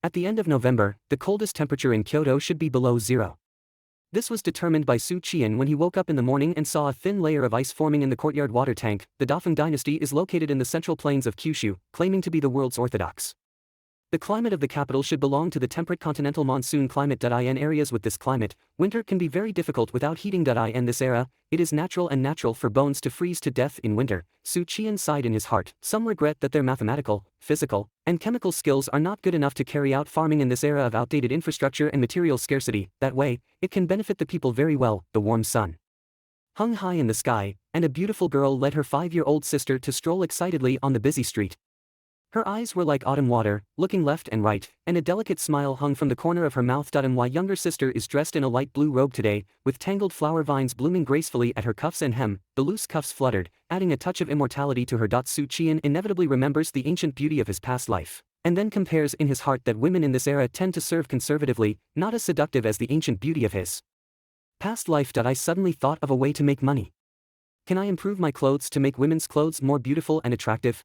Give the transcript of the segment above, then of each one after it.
At the end of November, the coldest temperature in Kyoto should be below zero. This was determined by Su Qian when he woke up in the morning and saw a thin layer of ice forming in the courtyard water tank. The Dafeng dynasty is located in the central plains of Kyushu, claiming to be the world's orthodox. The climate of the capital should belong to the temperate continental monsoon climate. In areas with this climate, winter can be very difficult without heating. In this era, it is natural for bones to freeze to death in winter. Su Qian sighed in his heart. Some regret that their mathematical, physical, and chemical skills are not good enough to carry out farming in this era of outdated infrastructure and material scarcity. That way, it can benefit the people very well. The warm sun hung high in the sky, and a beautiful girl led her 5-year-old sister to stroll excitedly on the busy street. Her eyes were like autumn water, looking left and right, and a delicate smile hung from the corner of her mouth. My younger sister is dressed in a light blue robe today, with tangled flower vines blooming gracefully at her cuffs and hem. The loose cuffs fluttered, adding a touch of immortality to her. Su Qian inevitably remembers the ancient beauty of his past life, and then compares in his heart that women in this era tend to serve conservatively, not as seductive as the ancient beauty of his past life. I suddenly thought of a way to make money. Can I improve my clothes to make women's clothes more beautiful and attractive?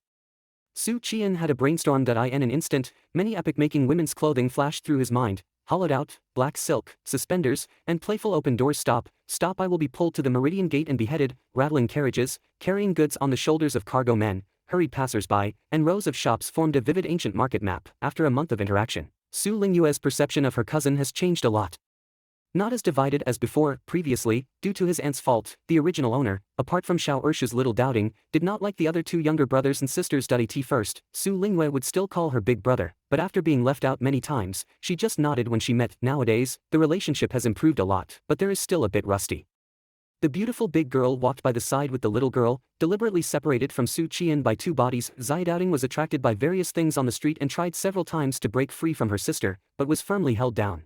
Su Qian had a brainstorm. In an instant, many epic-making women's clothing flashed through his mind: hollowed out, black silk, suspenders, and playful open doors. Stop, I will be pulled to the Meridian Gate and beheaded. Rattling carriages, carrying goods on the shoulders of cargo men, hurried passers-by, and rows of shops formed a vivid ancient market map. After a month of interaction, Su Lingyue's perception of her cousin has changed a lot. Not as divided as before. Previously, due to his aunt's fault, the original owner, apart from Xiao Ershu's little doubting, did not like the other two younger brothers and sisters. At first, Su Lingyue would still call her big brother, but after being left out many times, she just nodded when she met. Nowadays, the relationship has improved a lot, but there is still a bit rusty. The beautiful big girl walked by the side with the little girl, deliberately separated from Su Qian by 2 bodies. Xiaodouting was attracted by various things on the street and tried several times to break free from her sister, but was firmly held down.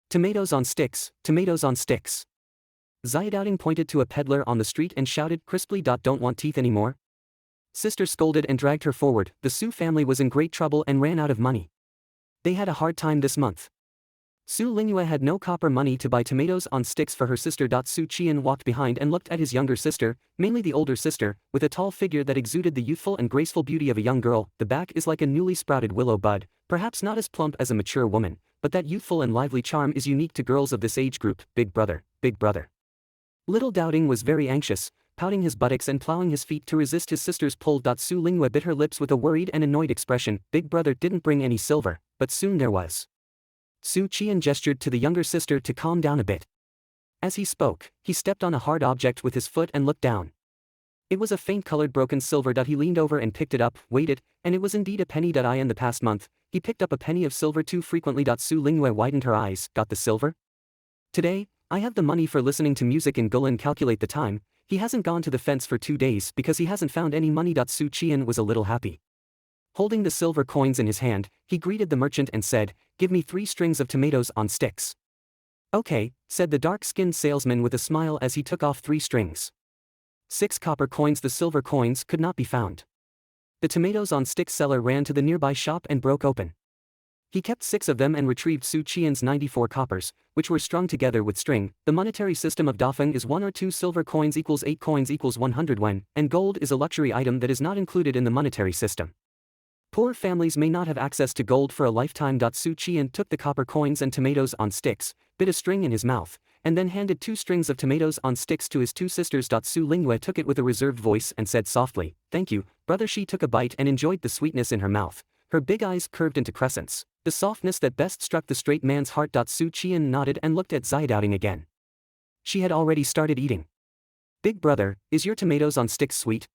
Tomatoes on sticks, tomatoes on sticks. Xiaodouting pointed to a peddler on the street and shouted crisply. Don't want teeth anymore? Sister scolded and dragged her forward. The Su family was in great trouble and ran out of money. They had a hard time this month. Su Lingyue had no copper money to buy tomatoes on sticks for her sister. Su Qian walked behind and looked at his younger sister, mainly the older sister, with a tall figure that exuded the youthful and graceful beauty of a young girl. The back is like a newly sprouted willow bud, perhaps not as plump as a mature woman, but that youthful and lively charm is unique to girls of this age group. Big brother, big brother. Little Doubting was very anxious, pouting his buttocks and plowing his feet to resist his sister's pull. Su Lingyue bit her lips with a worried and annoyed expression. Big brother didn't bring any silver, but soon there was. Su Qian gestured to the younger sister to calm down a bit. As he spoke, he stepped on a hard object with his foot and looked down. It was a faint-colored broken silver. He leaned over and picked it up, waited, and it was indeed a penny. In the past month, he picked up a penny of silver too frequently. Su Lingyue widened her eyes. Got the silver? Today, I have the money for listening to music in Guilin. Calculate the time. He hasn't gone to the fence for 2 days because he hasn't found any money. Su Qian was a little happy. Holding the silver coins in his hand, he greeted the merchant and said, "Give me 3 strings of tomatoes on sticks." "Okay," said the dark-skinned salesman with a smile as he took off 3 strings. 6 copper coins. The silver coins could not be found. The tomatoes on sticks seller ran to the nearby shop and broke open. He kept 6 of them and retrieved Su Qian's 94 coppers, which were strung together with string. The monetary system of Dafeng is 1 or 2 silver coins equals 8 coins equals 100 yuan, and gold is a luxury item that is not included in the monetary system. Poor families may not have access to gold for a lifetime. Su Qian took the copper coins and tomatoes on sticks, bit a string in his mouth, and then handed 2 strings of tomatoes on sticks to his 2 sisters. Su Lingyue took it with a reserved voice and said softly, "Thank you, brother." She took a bite and enjoyed the sweetness in her mouth. Her big eyes curved into crescents, the softness that best struck the straight man's heart. Su Qian nodded and looked at Xiaodouting again. She had already started eating. "Big brother, is your tomatoes on sticks sweet?"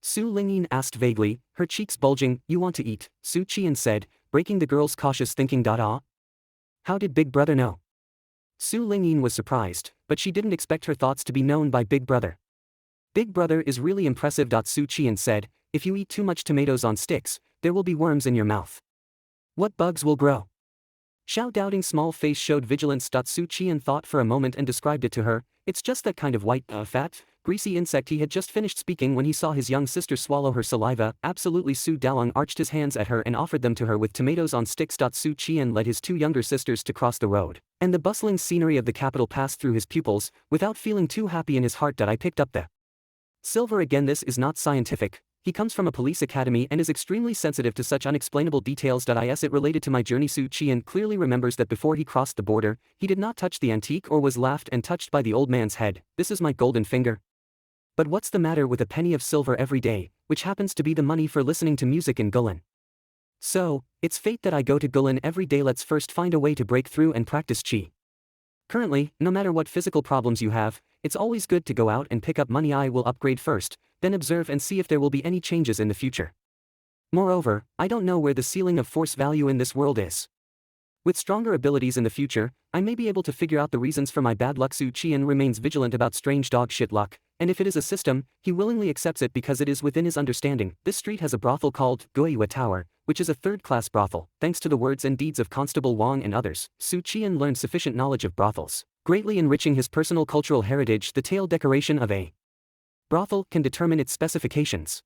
Su Lingyue asked vaguely, her cheeks bulging. "You want to eat," Su Qian said, breaking the girl's cautious thinking. Ah? How did Big Brother know? Su Lingyue was surprised, but she didn't expect her thoughts to be known by Big Brother. "Big Brother is really impressive." Su Qian said, "If you eat too much tomatoes on sticks, there will be worms in your mouth." "What bugs will grow?" Xiaodouting's small face showed vigilance. Su Qian thought for a moment and described it to her. "It's just that kind of white, fat, greasy insect." He had just finished speaking when he saw his young sister swallow her saliva. Absolutely. Su Daolong arched his hands at her and offered them to her with tomatoes on sticks. Su Qian led his 2 younger sisters to cross the road, and the bustling scenery of the capital passed through his pupils, without feeling too happy in his heart. "I picked up the silver again. This is not scientific," He comes from a police academy and is extremely sensitive to such unexplainable details. Is it related to my journey? Su Qian clearly remembers that before he crossed the border, he did not touch the antique or was laughed and touched by the old man's head. This is my golden finger. But what's the matter with a penny of silver every day, which happens to be the money for listening to music in Gulen? So, it's fate that I go to Gulen every day. Let's first find a way to break through and practice Qi. Currently, no matter what physical problems you have, it's always good to go out and pick up money. I will upgrade first, then observe and see if there will be any changes in the future. Moreover, I don't know where the ceiling of force value in this world is. With stronger abilities in the future, I may be able to figure out the reasons for my bad luck. Su Qian remains vigilant about strange dog shit luck, and if it is a system, he willingly accepts it because it is within his understanding. This street has a brothel called Guiyue Tower, which is a third-class brothel. Thanks to the words and deeds of Constable Wang and others, Su Qian learned sufficient knowledge of brothels, greatly enriching his personal cultural heritage. The tail decoration of a brothel can determine its specifications.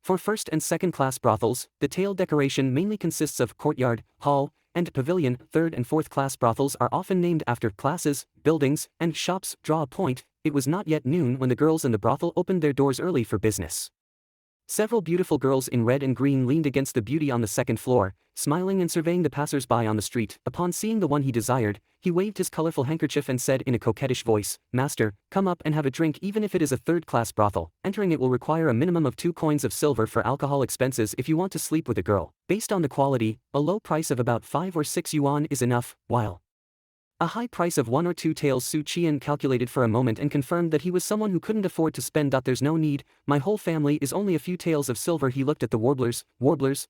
For first and second-class brothels, the tail decoration mainly consists of courtyard, hall, and pavilion. Third and fourth-class brothels are often named after classes, buildings, and shops. Draw a point. It was not yet noon when the girls in the brothel opened their doors early for business. Several beautiful girls in red and green leaned against the beauty on the second floor, smiling and surveying the passers-by on the street. Upon seeing the one he desired, he waved his colorful handkerchief and said in a coquettish voice, "Master, come up and have a drink." Even if it is a third-class brothel, entering it will require a minimum of 2 coins of silver for alcohol expenses. If you want to sleep with a girl, based on the quality, a low price of about 5 or 6 yuan is enough, while a high price of 1 or 2 taels. Su Qian calculated for a moment and confirmed that he was someone who couldn't afford to spend. There's no need, my whole family is only a few taels of silver. He looked at the warblers,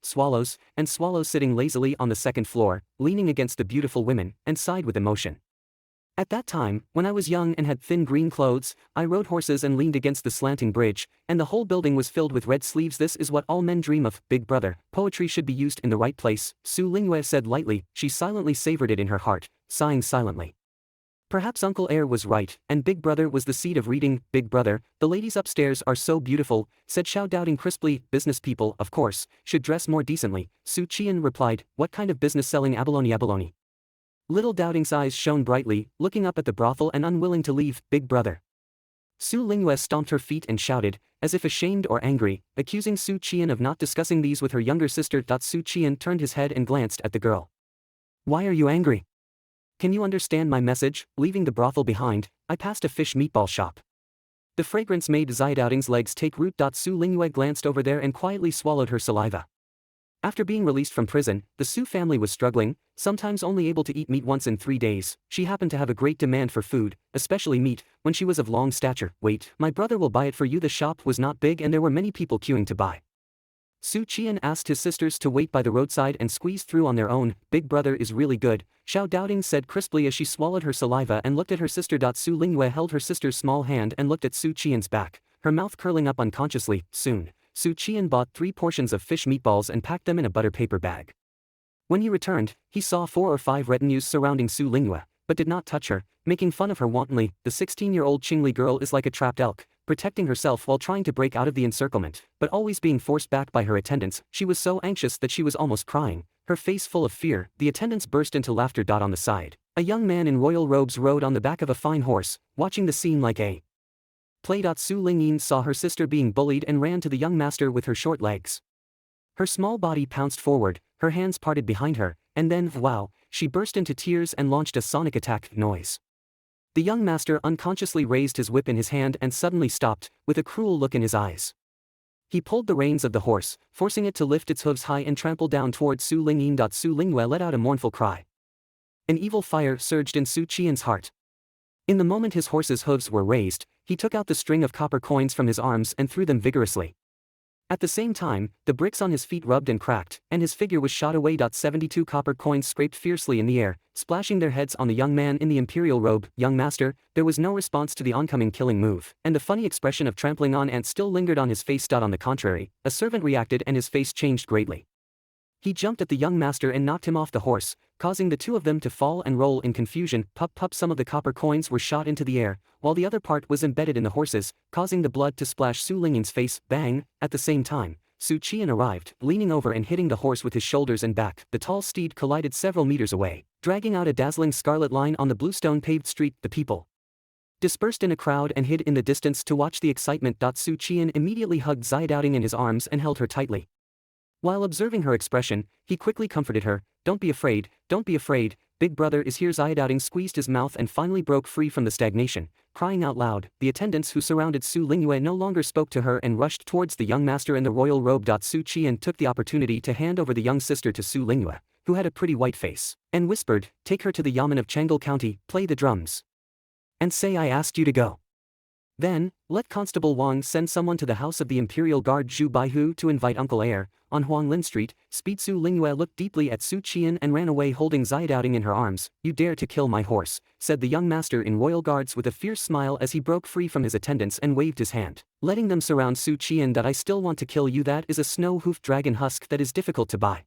swallows, and swallows sitting lazily on the second floor, leaning against the beautiful women, and sighed with emotion. At that time, when I was young and had thin green clothes, I rode horses and leaned against the slanting bridge, and the whole building was filled with red sleeves. This is what all men dream of, big brother. Poetry should be used in the right place, Su Lingyue said lightly. She silently savored it in her heart, sighing silently. Perhaps Uncle Air was right, and Big Brother was the seed of reading. Big Brother, the ladies upstairs are so beautiful, said Xiao doubting crisply. Business people, of course, should dress more decently. Su Qian replied, what kind of business selling abalone? Little Doubting's eyes shone brightly, looking up at the brothel and unwilling to leave. Big Brother. Su Lingyue stomped her feet and shouted, as if ashamed or angry, accusing Su Qian of not discussing these with her younger sister. Su Qian turned his head and glanced at the girl. Why are you angry? Can you understand my message? Leaving the brothel behind, I passed a fish meatball shop. The fragrance made Doubting's legs take root. Su Lingyue glanced over there and quietly swallowed her saliva. After being released from prison, the Su family was struggling, sometimes only able to eat meat once in 3 days. She happened to have a great demand for food, especially meat, when she was of long stature. Wait, my brother will buy it for you. The shop was not big and there were many people queuing to buy. Su Qian asked his sisters to wait by the roadside and squeeze through on their own. Big Brother is really good, Xiao Doubting said crisply as she swallowed her saliva and looked at her sister. Su Lingyue held her sister's small hand and looked at Su Qian's back, her mouth curling up unconsciously. Soon, Su Qian bought 3 portions of fish meatballs and packed them in a butter paper bag. When he returned, he saw 4 or 5 retinues surrounding Su Lingyue, but did not touch her, making fun of her wantonly. The 16-year-old Qingli girl is like a trapped elk, protecting herself while trying to break out of the encirclement, but always being forced back by her attendants. She was so anxious that she was almost crying, her face full of fear. The attendants burst into laughter. On the side, a young man in royal robes rode on the back of a fine horse, watching the scene like a play. Su Lingyin saw her sister being bullied and ran to the young master with her short legs. Her small body pounced forward, her hands parted behind her, and then, wow, she burst into tears and launched a sonic attack noise. The young master unconsciously raised his whip in his hand and suddenly stopped, with a cruel look in his eyes. He pulled the reins of the horse, forcing it to lift its hooves high and trample down toward Su Lingyin. Su Lingyue let out a mournful cry. An evil fire surged in Su Qian's heart. In the moment his horse's hooves were raised, he took out the string of copper coins from his arms and threw them vigorously. At the same time, the bricks on his feet rubbed and cracked, and his figure was shot away. 72 copper coins scraped fiercely in the air, splashing their heads on the young man in the imperial robe. Young master, there was no response to the oncoming killing move, and the funny expression of trampling on ants still lingered on his face. On the contrary, a servant reacted and his face changed greatly. He jumped at the young master and knocked him off the horse, causing the two of them to fall and roll in confusion. Some of the copper coins were shot into the air, while the other part was embedded in the horses, causing the blood to splash Su Lingyin's face. Bang! At the same time, Su Qian arrived, leaning over and hitting the horse with his shoulders and back. The tall steed collided several meters away, dragging out a dazzling scarlet line on the bluestone paved street. The people dispersed in a crowd and hid in the distance to watch the excitement. Su Qian immediately hugged Zai Doubting in his arms and held her tightly. While observing her expression, he quickly comforted her. Don't be afraid, don't be afraid, big brother is here. Zai Doubting squeezed his mouth and finally broke free from the stagnation, crying out loud. The attendants who surrounded Su Lingyue no longer spoke to her and rushed towards the young master in the royal robe. Su Qian took the opportunity to hand over the young sister to Su Lingyue, who had a pretty white face, and whispered, take her to the yamen of Chang'an County, play the drums, and say I asked you to go. Then, let Constable Wang send someone to the house of the Imperial Guard Zhu Baihu to invite Uncle Air. On Huanglin Street, Speed Su Lingyue looked deeply at Su Qian and ran away holding Zai Doubting in her arms. You dare to kill my horse, said the young master in royal guards with a fierce smile as he broke free from his attendants and waved his hand, letting them surround Su Qian. That I still want to kill you. That is a snow-hoofed dragon husk that is difficult to buy.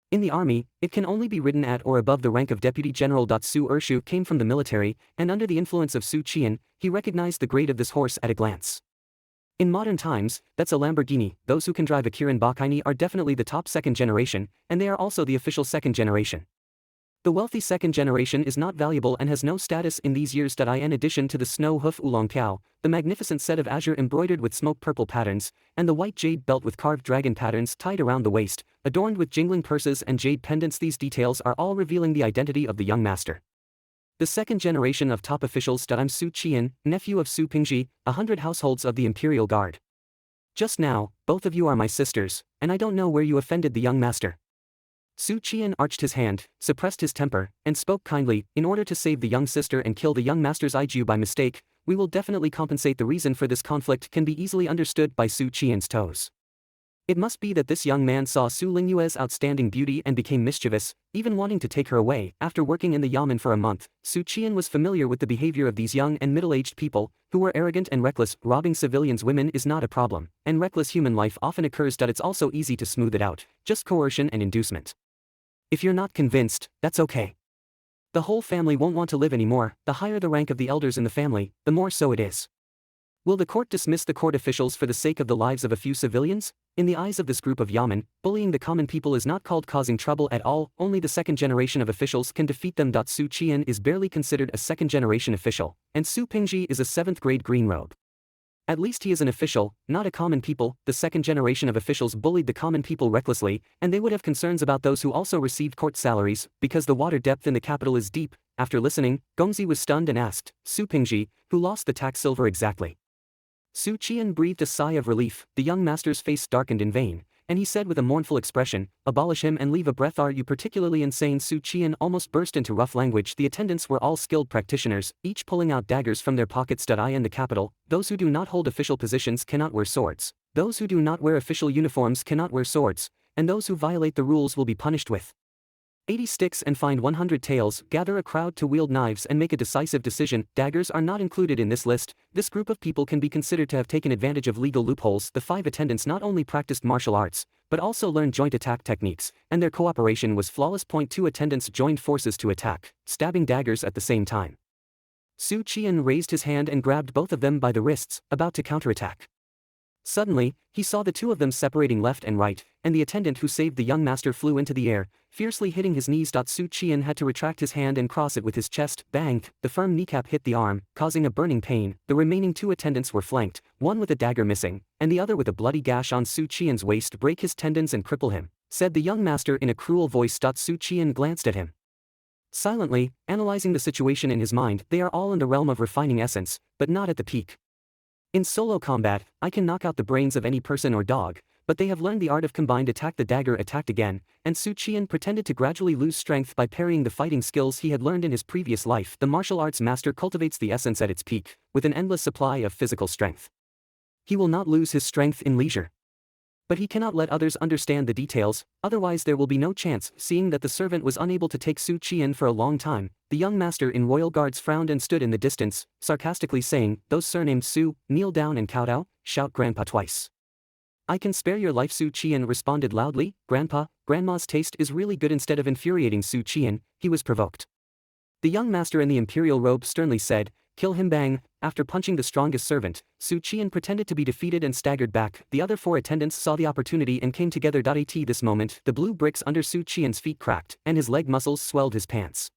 In the army, it can only be ridden at or above the rank of deputy general. Su Ershu came from the military, and under the influence of Su Qian, he recognized the grade of this horse at a glance. In modern times, that's a Lamborghini. Those who can drive a Qi'an Bakaini are definitely the top second generation, and they are also the official second generation. The wealthy second generation is not valuable and has no status in these years. In addition to the snow hoof oolong cow, the magnificent set of azure embroidered with smoke purple patterns, and the white jade belt with carved dragon patterns tied around the waist, adorned with jingling purses and jade pendants, these details are all revealing the identity of the young master. The second generation of top officials. I'm Su Qian, nephew of Su Pingji, 100 households of the Imperial Guard. Just now, both of you are my sisters, and I don't know where you offended the young master. Su Qian arched his hand, suppressed his temper, and spoke kindly. In order to save the young sister and kill the young master's Iju by mistake, we will definitely compensate. The reason for this conflict can be easily understood by Su Qian's toes. It must be that this young man saw Su Lingyue's outstanding beauty and became mischievous, even wanting to take her away. After working in the yamen for a month, Su Qian was familiar with the behavior of these young and middle-aged people, who were arrogant and reckless. Robbing civilians' women is not a problem, and reckless human life often occurs. It's also easy to smooth it out, just coercion and inducement. If you're not convinced, that's okay. The whole family won't want to live anymore. The higher the rank of the elders in the family, the more so it is. Will the court dismiss the court officials for the sake of the lives of a few civilians? In the eyes of this group of yamen, bullying the common people is not called causing trouble at all. Only the second generation of officials can defeat them. Su Qian is barely considered a second generation official, and Su Pingji is a 7th grade green robe. At least he is an official, not a common people. The second generation of officials bullied the common people recklessly, and they would have concerns about those who also received court salaries, because the water depth in the capital is deep. After listening, Gongzi was stunned and asked, Su Pingji, who lost the tax silver exactly? Su Qian breathed a sigh of relief. The young master's face darkened in vain, and he said with a mournful expression, abolish him and leave a breath. Are you particularly insane? Su Qian almost burst into rough language. The attendants were all skilled practitioners, each pulling out daggers from their pockets. In the capital, those who do not hold official positions cannot wear swords, those who do not wear official uniforms cannot wear swords, and those who violate the rules will be punished with 80 sticks and fined 100 taels. Gather a crowd to wield knives and make a decisive decision. Daggers are not included in this list. This group of people can be considered to have taken advantage of legal loopholes. The 5 attendants not only practiced martial arts, but also learned joint attack techniques, and their cooperation was flawless. 2 attendants joined forces to attack, stabbing daggers at the same time. Su Qian raised his hand and grabbed both of them by the wrists, about to counterattack. Suddenly, he saw the 2 of them separating left and right, and the attendant who saved the young master flew into the air, fiercely hitting his knees. Su Qian had to retract his hand and cross it with his chest. Bang! The firm kneecap hit the arm, causing a burning pain. The remaining 2 attendants were flanked, one with a dagger missing, and the other with a bloody gash on Su Qian's waist. Break his tendons and cripple him, said the young master in a cruel voice. Su Qian glanced at him, silently, analyzing the situation in his mind. They are all in the realm of refining essence, but not at the peak. In solo combat, I can knock out the brains of any person or dog, but they have learned the art of combined attack. The dagger attacked again, and Su Qian pretended to gradually lose strength by parrying the fighting skills he had learned in his previous life. The martial arts master cultivates the essence at its peak, with an endless supply of physical strength. He will not lose his strength in leisure. But he cannot let others understand the details, otherwise there will be no chance. Seeing that the servant was unable to take Su Qian for a long time, the young master in royal guards frowned and stood in the distance, sarcastically saying, those surnamed Su, kneel down and kowtow, shout grandpa twice. I can spare your life. Su Qian responded loudly, Grandpa, Grandma's taste is really good. Instead of infuriating Su Qian, he was provoked. The young master in the imperial robe sternly said, kill him. Bang! After punching the strongest servant, Su Qian pretended to be defeated and staggered back. The other 4 attendants saw the opportunity and came together. At this moment, the blue bricks under Su Qian's feet cracked, and his leg muscles swelled his pants.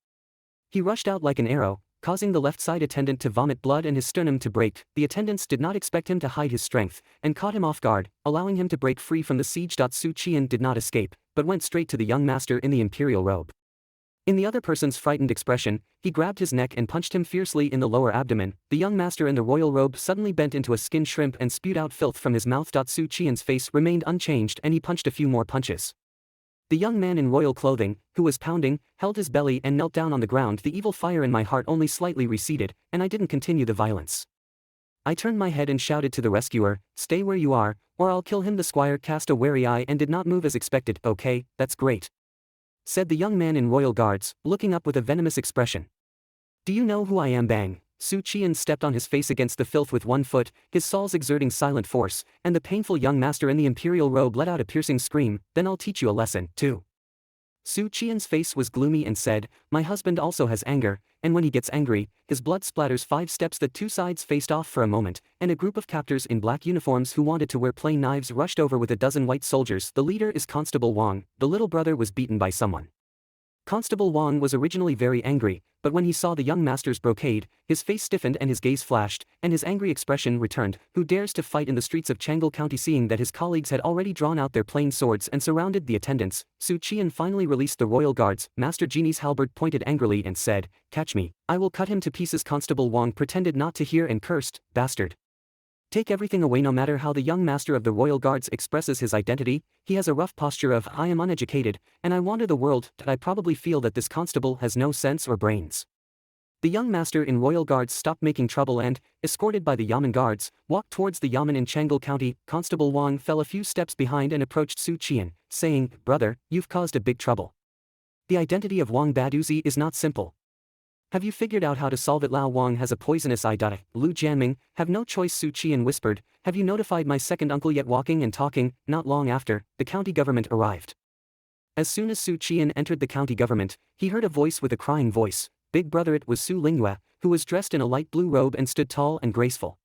He rushed out like an arrow, causing the left side attendant to vomit blood and his sternum to break. The attendants did not expect him to hide his strength, and caught him off guard, allowing him to break free from the siege. Su Qian did not escape, but went straight to the young master in the imperial robe. In the other person's frightened expression, he grabbed his neck and punched him fiercely in the lower abdomen. The young master in the royal robe suddenly bent into a skin shrimp and spewed out filth from his mouth. Su Qian's face remained unchanged and he punched a few more punches. The young man in royal clothing, who was pounding, held his belly and knelt down on the ground. The evil fire in my heart only slightly receded, and I didn't continue the violence. I turned my head and shouted to the rescuer, "Stay where you are, or I'll kill him." The squire cast a wary eye and did not move as expected. "Okay, that's great," said the young man in royal guards, looking up with a venomous expression. "Do you know who I am?" Bang! Su Qian stepped on his face against the filth with one foot, his soles exerting silent force, and the painful young master in the imperial robe let out a piercing scream. "Then I'll teach you a lesson, too." Su Qian's face was gloomy and said, "My husband also has anger, and when he gets angry, his blood splatters 5 steps." The two sides faced off for a moment, and a group of captors in black uniforms who wanted to wear plain knives rushed over with a dozen white soldiers. The leader is Constable Wang. The little brother was beaten by someone. Constable Wang was originally very angry, but when he saw the young master's brocade, his face stiffened and his gaze flashed, and his angry expression returned. "Who dares to fight in the streets of Chang'an County?" Seeing that his colleagues had already drawn out their plain swords and surrounded the attendants, Su Qian finally released the royal guards. Master Genie's halberd pointed angrily and said, "Catch me. I will cut him to pieces." Constable Wang pretended not to hear and cursed, "Bastard. Take everything away." No matter how the young master of the royal guards expresses his identity, he has a rough posture of, "I am uneducated, and I wander the world." I probably feel that this constable has no sense or brains. The young master in royal guards stopped making trouble and, escorted by the Yamen guards, walked towards the Yamen in Chang'an County. Constable Wang fell a few steps behind and approached Su Qian, saying, "Brother, you've caused a big trouble. The identity of Wang Baduzi is not simple. Have you figured out how to solve it?" Lao Wang has a poisonous eye. Lu Jianming, have no choice. Su Qian whispered, "Have you notified my second uncle yet?" Walking and talking, not long after, the county government arrived. As soon as Su Qian entered the county government, he heard a voice with a crying voice, "Big brother!" It was Su Lingyue, who was dressed in a light blue robe and stood tall and graceful.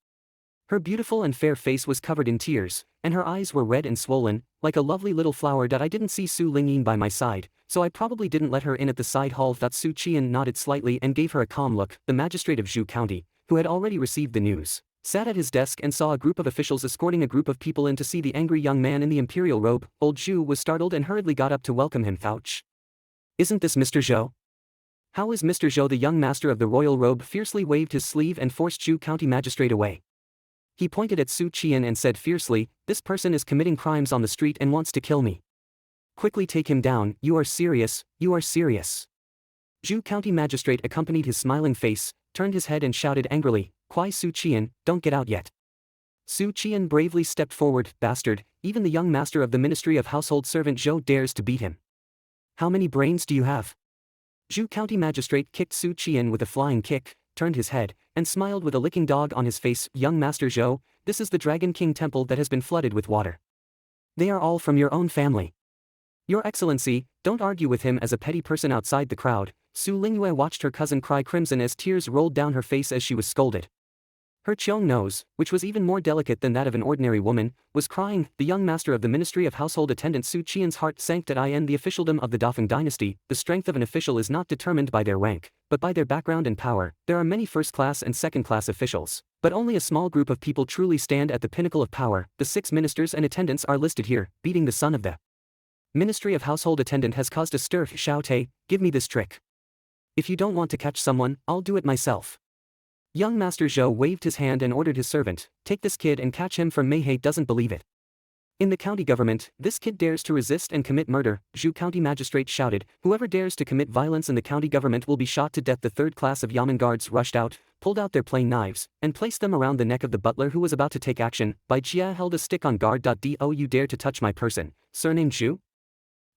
Her beautiful and fair face was covered in tears, and her eyes were red and swollen, like a lovely little flower. I didn't see Su Lingyin by my side, so I probably didn't let her in at the side hall. Su Qian nodded slightly and gave her a calm look. The magistrate of Zhu County, who had already received the news, sat at his desk and saw a group of officials escorting a group of people in to see the angry young man in the imperial robe. Old Zhu was startled and hurriedly got up to welcome him. "Ouch! Isn't this Mr. Zhou?" "How is Mr. Zhou?" The young master of the royal robe fiercely waved his sleeve and forced Zhu County magistrate away. He pointed at Su Qian and said fiercely, "This person is committing crimes on the street and wants to kill me. Quickly take him down." "You are serious, you are serious." Zhu County magistrate accompanied his smiling face, turned his head and shouted angrily, "Kwai Su Qian, don't get out yet." Su Qian bravely stepped forward. "Bastard, even the young master of the Ministry of Household Servant Zhou dares to beat him. How many brains do you have?" Zhu County magistrate kicked Su Qian with a flying kick, turned his head, and smiled with a licking dog on his face. "Young Master Zhou, this is the Dragon King temple that has been flooded with water. They are all from your own family. Your Excellency, don't argue with him." As a petty person outside the crowd, Su Lingyue watched her cousin cry crimson as tears rolled down her face as she was scolded. Her Qiong nose, which was even more delicate than that of an ordinary woman, was crying. The young master of the Ministry of Household Attendant Su Qian's heart sank. In the officialdom of the Dafeng dynasty, the strength of an official is not determined by their rank, but by their background and power. There are many first-class and second-class officials, but only a small group of people truly stand at the pinnacle of power. The 6 ministers and attendants are listed here. Beating the son of the Ministry of Household Attendant has caused a stir. "Xiao Te, give me this trick. If you don't want to catch someone, I'll do it myself." Young Master Zhou waved his hand and ordered his servant, "Take this kid and catch him." For Mei doesn't believe it. In the county government, this kid dares to resist and commit murder. Zhu County magistrate shouted, "Whoever dares to commit violence in the county government will be shot to death." The third class of Yamen guards rushed out, pulled out their plain knives, and placed them around the neck of the butler who was about to take action. Bai Jia held a stick on guard. "Do you dare to touch my person, surname Zhu?"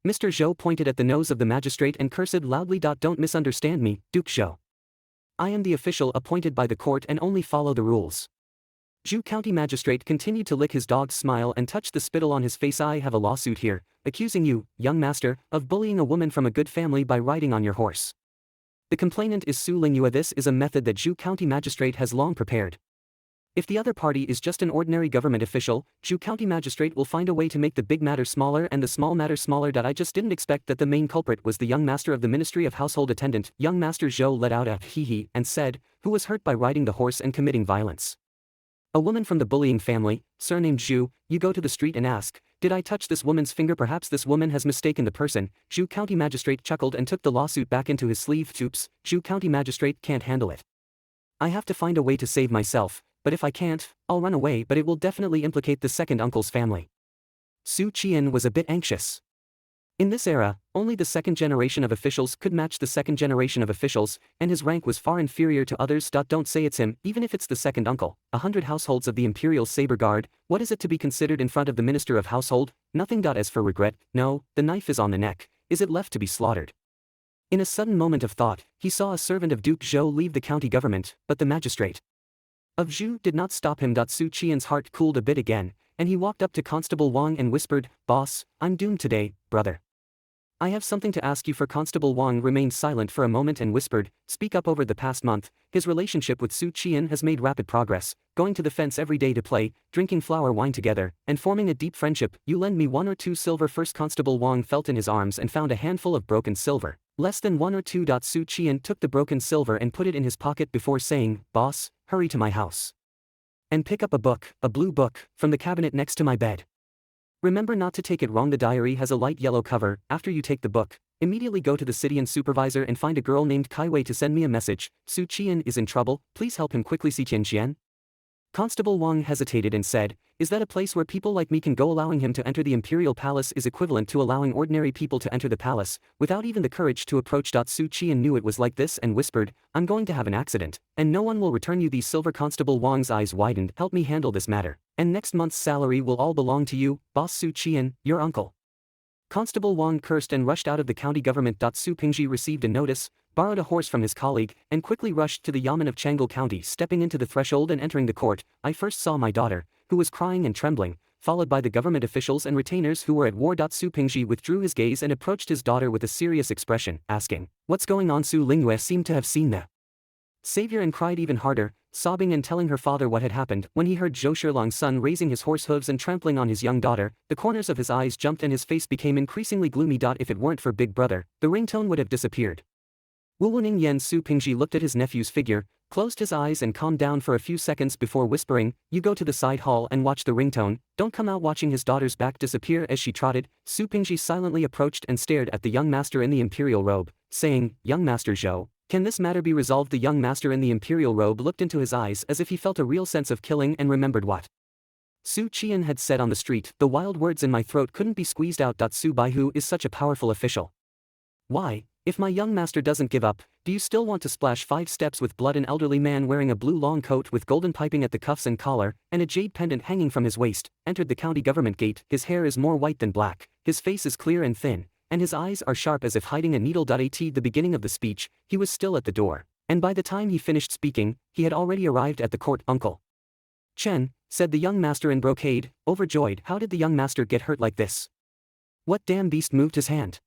Mr. Zhou pointed at the nose of the magistrate and cursed loudly. "Don't misunderstand me, Duke Zhou. I am the official appointed by the court and only follow the rules." Zhu County magistrate continued to lick his dog's smile and touch the spittle on his face. "I have a lawsuit here, accusing you, young master, of bullying a woman from a good family by riding on your horse. The complainant is Su Lingyue. This is a method that Zhu County magistrate has long prepared. If the other party is just an ordinary government official, Zhu County Magistrate will find a way to make the big matter smaller and the small matter smaller. I just didn't expect that the main culprit was the young master of the Ministry of Household Attendant. Young Master Zhou let out a hee-hee and said, who was hurt by riding the horse and committing violence. A woman from the bullying family, surnamed Zhu. You go to the street and ask, did I touch this woman's finger? Perhaps this woman has mistaken the person. Zhu County Magistrate chuckled and took the lawsuit back into his sleeve. Oops, Zhu County Magistrate can't handle it. I have to find a way to save myself, but if I can't, I'll run away. But it will definitely implicate the second uncle's family. Su Qian was a bit anxious. In this era, only the second generation of officials could match the second generation of officials, and his rank was far inferior to others. Don't say it's him, even if it's the second uncle. 100 households of the Imperial Saber Guard. What is it to be considered in front of the Minister of Household? Nothing. As for regret, no, the knife is on the neck. Is it left to be slaughtered? In a sudden moment of thought, he saw a servant of Duke Zhou leave the county government, but the magistrate of Zhu did not stop him. Su Qian's heart cooled a bit again, and he walked up to Constable Wang and whispered, Boss, I'm doomed today, brother. I have something to ask you for. Constable Wang remained silent for a moment and whispered, speak up. Over the past month, his relationship with Su Qian has made rapid progress, going to the fence every day to play, drinking flower wine together, and forming a deep friendship. You lend me 1 or 2 silver first. Constable Wang felt in his arms and found a handful of broken silver. Less than 1 or 2. Su Qian took the broken silver and put it in his pocket before saying, Boss, hurry to my house and pick up a book, a blue book, from the cabinet next to my bed. Remember not to take it wrong. The diary has a light yellow cover. After you take the book, immediately go to the city and supervisor and find a girl named Kai Wei to send me a message. Su Qian is in trouble, please help him quickly. See Qian. Constable Wang hesitated and said, is that a place where people like me can go? Allowing him to enter the Imperial Palace is equivalent to allowing ordinary people to enter the palace, without even the courage to approach. Su Qian knew it was like this and whispered, I'm going to have an accident, and no one will return you these silver. Constable Wang's eyes widened. Help me handle this matter, and next month's salary will all belong to you, Boss. Su Qian, your uncle. Constable Wang cursed and rushed out of the county government. Su Pingji received a notice, borrowed a horse from his colleague, and quickly rushed to the yamen of Chang'an County. Stepping into the threshold and entering the court, I first saw my daughter, who was crying and trembling, followed by the government officials and retainers who were at war. Su Pingji withdrew his gaze and approached his daughter with a serious expression, asking, what's going on? Su Lingyue seemed to have seen the savior and cried even harder, sobbing and telling her father what had happened. When he heard Zhou Shilong's son raising his horse hooves and trampling on his young daughter, the corners of his eyes jumped and his face became increasingly gloomy. If it weren't for Big Brother, the ringtone would have disappeared. Wuwening Yen. Su Pingji looked at his nephew's figure, closed his eyes and calmed down for a few seconds before whispering, you go to the side hall and watch the ringtone, don't come out. Watching his daughter's back disappear as she trotted, Su Pingji silently approached and stared at the young master in the imperial robe, saying, young Master Zhou, can this matter be resolved? The young master in the imperial robe looked into his eyes as if he felt a real sense of killing and remembered what Su Qian had said on the street, the wild words in my throat couldn't be squeezed out. Su Baihu is such a powerful official. Why, if my young master doesn't give up, do you still want to splash 5 steps with blood? An elderly man wearing a blue long coat with golden piping at the cuffs and collar, and a jade pendant hanging from his waist, entered the county government gate. His hair is more white than black, his face is clear and thin, and his eyes are sharp as if hiding a needle. At the beginning of the speech, he was still at the door, and by the time he finished speaking, he had already arrived at the court. Uncle Chen, said the young master in brocade, overjoyed. How did the young master get hurt like this? What damn beast moved his hand?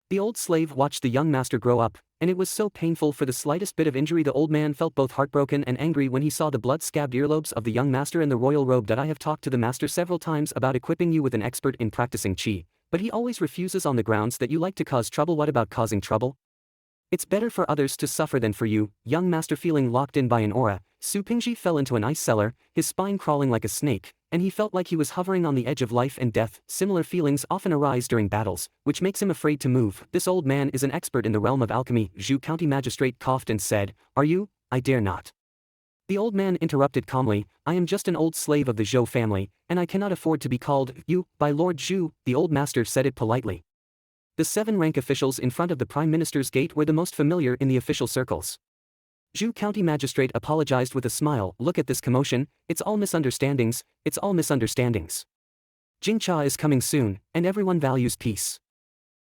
The old slave watched the young master grow up, and it was so painful. For the slightest bit of injury the old man felt both heartbroken and angry when he saw the blood-scabbed earlobes of the young master in the royal robe. I have talked to the master several times about equipping you with an expert in practicing qi, but he always refuses on the grounds that you like to cause trouble. What about causing trouble? It's better for others to suffer than for you. Young master feeling locked in by an aura, Su Pingji fell into an ice cellar, his spine crawling like a snake, and he felt like he was hovering on the edge of life and death. Similar feelings often arise during battles, which makes him afraid to move. This old man is an expert in the realm of alchemy. Zhu County Magistrate coughed and said, are you? I dare not. The old man interrupted calmly, I am just an old slave of the Zhou family, and I cannot afford to be called you by Lord Zhu. The old master said it politely. The 7 rank officials in front of the Prime Minister's gate were the most familiar in the official circles. Zhu County Magistrate apologized with a smile. Look at this commotion, it's all misunderstandings, it's all misunderstandings. Jingcha is coming soon, and everyone values peace.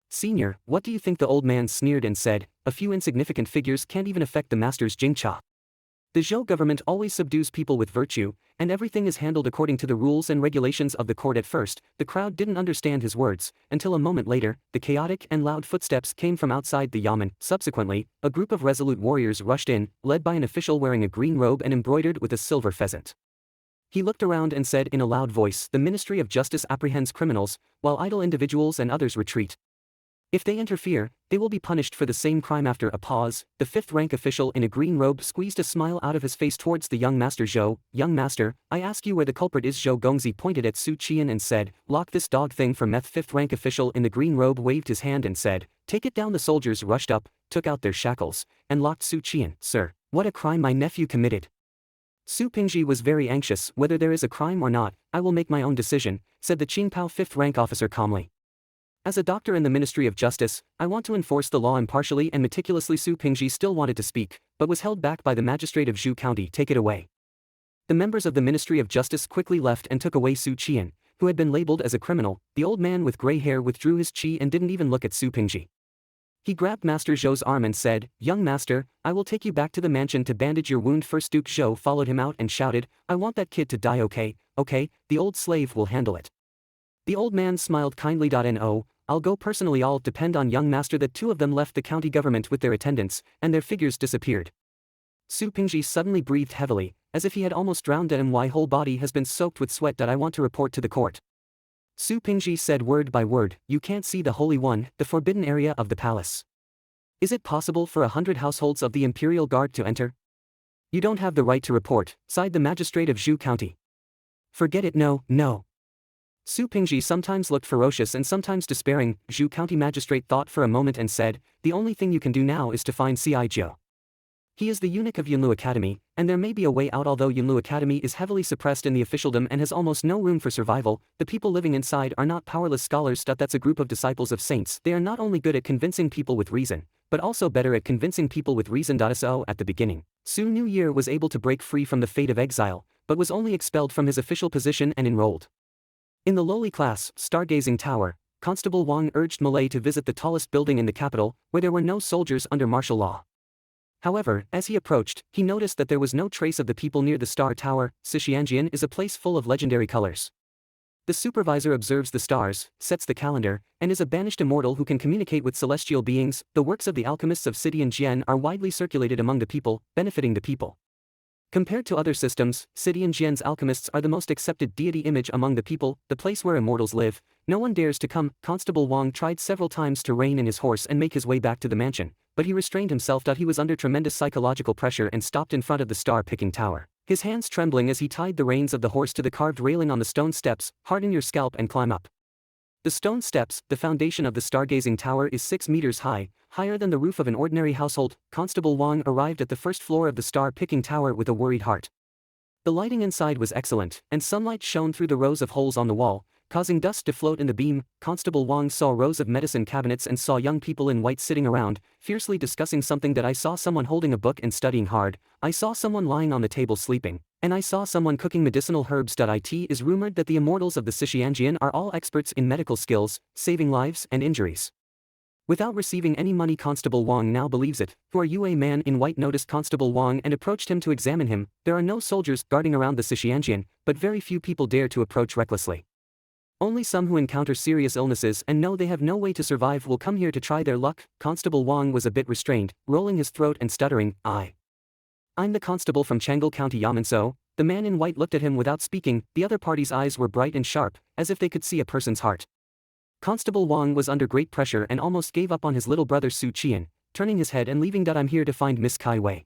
Senior, what do you think? The old man sneered and said, a few insignificant figures can't even affect the master's Jingcha. The Zhou government always subdues people with virtue, and everything is handled according to the rules and regulations of the court. At first, the crowd didn't understand his words, until a moment later, the chaotic and loud footsteps came from outside the yamen. Subsequently, a group of resolute warriors rushed in, led by an official wearing a green robe and embroidered with a silver pheasant. He looked around and said in a loud voice, "The Ministry of Justice apprehends criminals, while idle individuals and others retreat. If they interfere, they will be punished for the same crime." After a pause, the fifth-rank official in a green robe squeezed a smile out of his face towards the young master Zhou. "Young master, I ask you where the culprit is." Zhou Gongzi pointed at Su Qian and said, "Lock this dog thing for meth." Fifth-rank official in the green robe waved his hand and said, "Take it down." The soldiers rushed up, took out their shackles, and locked Su Qian. "Sir, what a crime my nephew committed." Su Pingji was very anxious. "Whether there is a crime or not, I will make my own decision," said the Qingpao fifth-rank officer calmly. "As a doctor in the Ministry of Justice, I want to enforce the law impartially and meticulously." Su Pingji still wanted to speak, but was held back by the magistrate of Zhu County. "Take it away." The members of the Ministry of Justice quickly left and took away Su Qian, who had been labeled as a criminal. The old man with gray hair withdrew his qi and didn't even look at Su Pingji. He grabbed Master Zhou's arm and said, "Young master, I will take you back to the mansion to bandage your wound first." Duke Zhou followed him out and shouted, "I want that kid to die." "Okay, the old slave will handle it." The old man smiled kindly. "No, I'll go personally. All depend on young master." The two of them left the county government with their attendants, and their figures disappeared. Su Pingji suddenly breathed heavily, as if he had almost drowned. "My whole body has been soaked with sweat. I want to report to the court." Su Pingji said word by word, "You can't see the Holy One, the forbidden area of the palace. Is it possible for 100 households of the Imperial Guard to enter?" "You don't have the right to report," sighed the magistrate of Zhu County. "Forget it. No. Su Pingji sometimes looked ferocious and sometimes despairing. Zhu County magistrate thought for a moment and said, "The only thing you can do now is to find C.I. Jiu. He is the eunuch of Yunlu Academy, and there may be a way out." Although Yunlu Academy is heavily suppressed in the officialdom and has almost no room for survival, the people living inside are not powerless scholars. That's a group of disciples of saints. They are not only good at convincing people with reason, but also better at convincing people with reason. So at the beginning, Su New Year was able to break free from the fate of exile, but was only expelled from his official position and enrolled in the lowly class, Stargazing Tower. Constable Wang urged Malay to visit the tallest building in the capital, where there were no soldiers under martial law. However, as he approached, he noticed that there was no trace of the people near the Star Tower. Sixianjian is a place full of legendary colors. The supervisor observes the stars, sets the calendar, and is a banished immortal who can communicate with celestial beings. The works of the alchemists of Sidian are widely circulated among the people, benefiting the people. Compared to other systems, Sidian alchemists are the most accepted deity image among the people, the place where immortals live. No one dares to come. Constable Wang tried several times to rein in his horse and make his way back to the mansion, but he restrained himself. He was under tremendous psychological pressure and stopped in front of the star-picking tower, his hands trembling as he tied the reins of the horse to the carved railing on the stone steps. "Harden your scalp and climb up." The stone steps, the foundation of the stargazing tower, is 6 meters high, higher than the roof of an ordinary household. Constable Wang arrived at the first floor of the star-picking tower with a worried heart. The lighting inside was excellent, and sunlight shone through the rows of holes on the wall, causing dust to float in the beam. Constable Wang saw rows of medicine cabinets and saw young people in white sitting around, fiercely discussing something. "I saw someone holding a book and studying hard, I saw someone lying on the table sleeping, and I saw someone cooking medicinal herbs." It is rumored that the immortals of the Sixianjian are all experts in medical skills, saving lives and injuries. Without receiving any money, Constable Wang now believes it. "Who are you?" A man in white noticed Constable Wang and approached him to examine him. There are no soldiers guarding around the Sixianjian, but very few people dare to approach recklessly. Only some who encounter serious illnesses and know they have no way to survive will come here to try their luck. Constable Wang was a bit restrained, rolling his throat and stuttering, "I'm the constable from Changle County Yamanso." The man in white looked at him without speaking. The other party's eyes were bright and sharp, as if they could see a person's heart. Constable Wang was under great pressure and almost gave up on his little brother Su Qian, turning his head and leaving. "I'm here to find Miss Kai Wei,"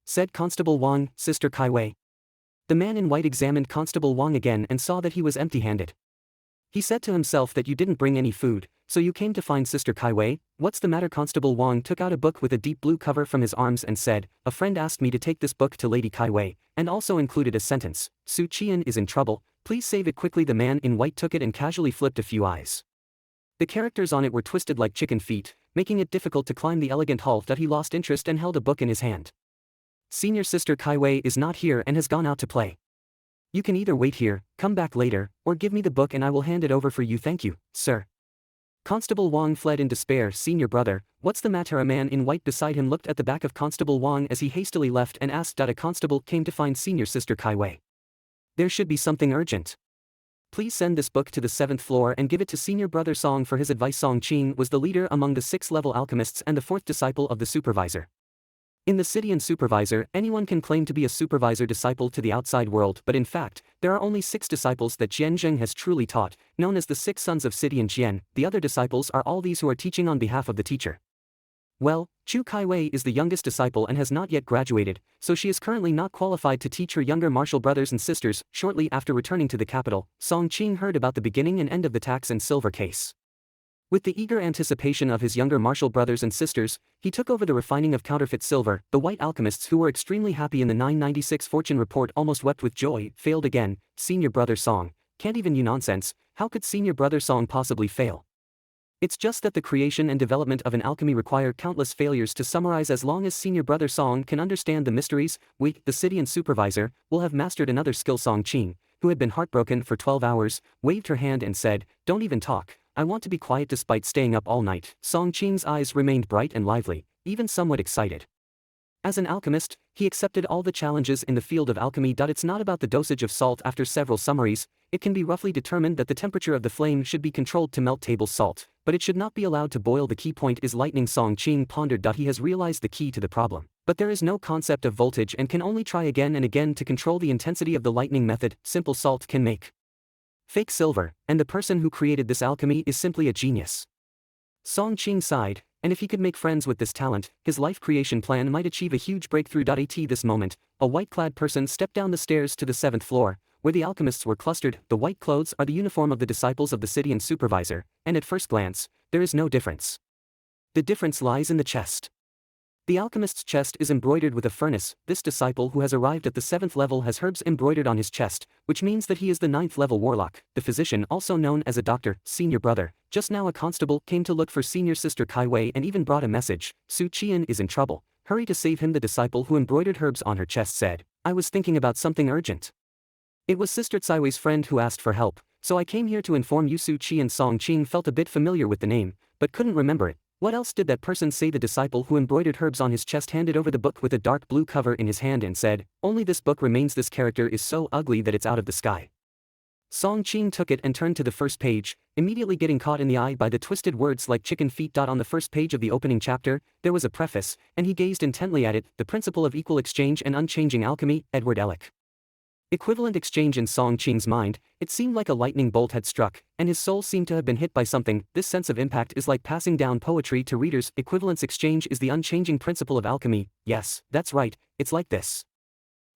said Constable Wang. "Sister Kai Wei?" The man in white examined Constable Wang again and saw that he was empty-handed. He said to himself that "You didn't bring any food, so you came to find Sister Kai Wei? What's the matter?" Constable Wang took out a book with a deep blue cover from his arms and said, "A friend asked me to take this book to Lady Kai Wei, and also included a sentence. Su Qian is in trouble, please save it quickly." The man in white took it and casually flipped a few eyes. The characters on it were twisted like chicken feet, making it difficult to climb the elegant hall. He lost interest and held a book in his hand. "Senior Sister Kai Wei is not here and has gone out to play. You can either wait here, come back later, or give me the book and I will hand it over for you." "Thank you, sir." Constable Wang fled in despair. "Senior brother, what's the matter?" A man in white beside him looked at the back of Constable Wang as he hastily left and asked. "A constable came to find Senior Sister Kai Wei. There should be something urgent. Please send this book to the 7th floor and give it to Senior Brother Song for his advice." Song Qing was the leader among the 6th-level alchemists and the 4th disciple of the supervisor. In the Qi'an supervisor, anyone can claim to be a supervisor disciple to the outside world, but in fact, there are only 6 disciples that Qian has truly taught, known as the 6 sons of Qi'an Qian. The other disciples are all these who are teaching on behalf of the teacher. Well, Chu Kaiwei is the youngest disciple and has not yet graduated, so she is currently not qualified to teach her younger martial brothers and sisters. Shortly after returning to the capital, Song Qing heard about the beginning and end of the tax and silver case. With the eager anticipation of his younger martial brothers and sisters, he took over the refining of counterfeit silver. The white alchemists who were extremely happy in the 996 fortune report almost wept with joy. Failed again, senior brother Song. Can't even you nonsense, how could senior brother Song possibly fail? It's just that the creation and development of an alchemy require countless failures. To summarize, as long as senior brother Song can understand the mysteries, we, the Qi'an supervisor, will have mastered another skill. Song Qing, who had been heartbroken for 12 hours, waved her hand and said, "Don't even talk. I want to be quiet." Despite staying up all night, Song Qing's eyes remained bright and lively, even somewhat excited. As an alchemist, he accepted all the challenges in the field of alchemy. It's not about the dosage of salt. After several summaries, it can be roughly determined that the temperature of the flame should be controlled to melt table salt, but it should not be allowed to boil. The key point is lightning. Song Qing pondered. He has realized the key to the problem, but there is no concept of voltage and can only try again and again to control the intensity of the lightning method. Simple salt can make fake silver, and the person who created this alchemy is simply a genius. Song Qing sighed, and if he could make friends with this talent, his life creation plan might achieve a huge breakthrough. At this moment, a white-clad person stepped down the stairs to the 7th floor, where the alchemists were clustered. The white clothes are the uniform of the disciples of the Qi'an supervisor, and at first glance, there is no difference. The difference lies in the chest. The alchemist's chest is embroidered with a furnace. This disciple who has arrived at the 7th level has herbs embroidered on his chest, which means that he is the 9th level warlock. The physician, also known as a doctor, senior brother, just now a constable, came to look for senior sister Kaiwei and even brought a message. Su Qian is in trouble. Hurry to save him. The disciple who embroidered herbs on her chest said, "I was thinking about something urgent. It was Sister Tsaiwei's friend who asked for help, so I came here to inform you." Su Qian. Song Qing felt a bit familiar with the name, but couldn't remember it. What else did that person say? The disciple who embroidered herbs on his chest handed over the book with a dark blue cover in his hand and said, "Only this book remains. This character is so ugly that it's out of the sky." Song Qing took it and turned to the first page, immediately getting caught in the eye by the twisted words like chicken feet. On the first page of the opening chapter, there was a preface, and he gazed intently at it. The principle of equal exchange and unchanging alchemy, Edward Ellick. Equivalent exchange. In Song Qing's mind, it seemed like a lightning bolt had struck, and his soul seemed to have been hit by something. This sense of impact is like passing down poetry to readers. Equivalence exchange is the unchanging principle of alchemy. Yes, that's right, it's like this.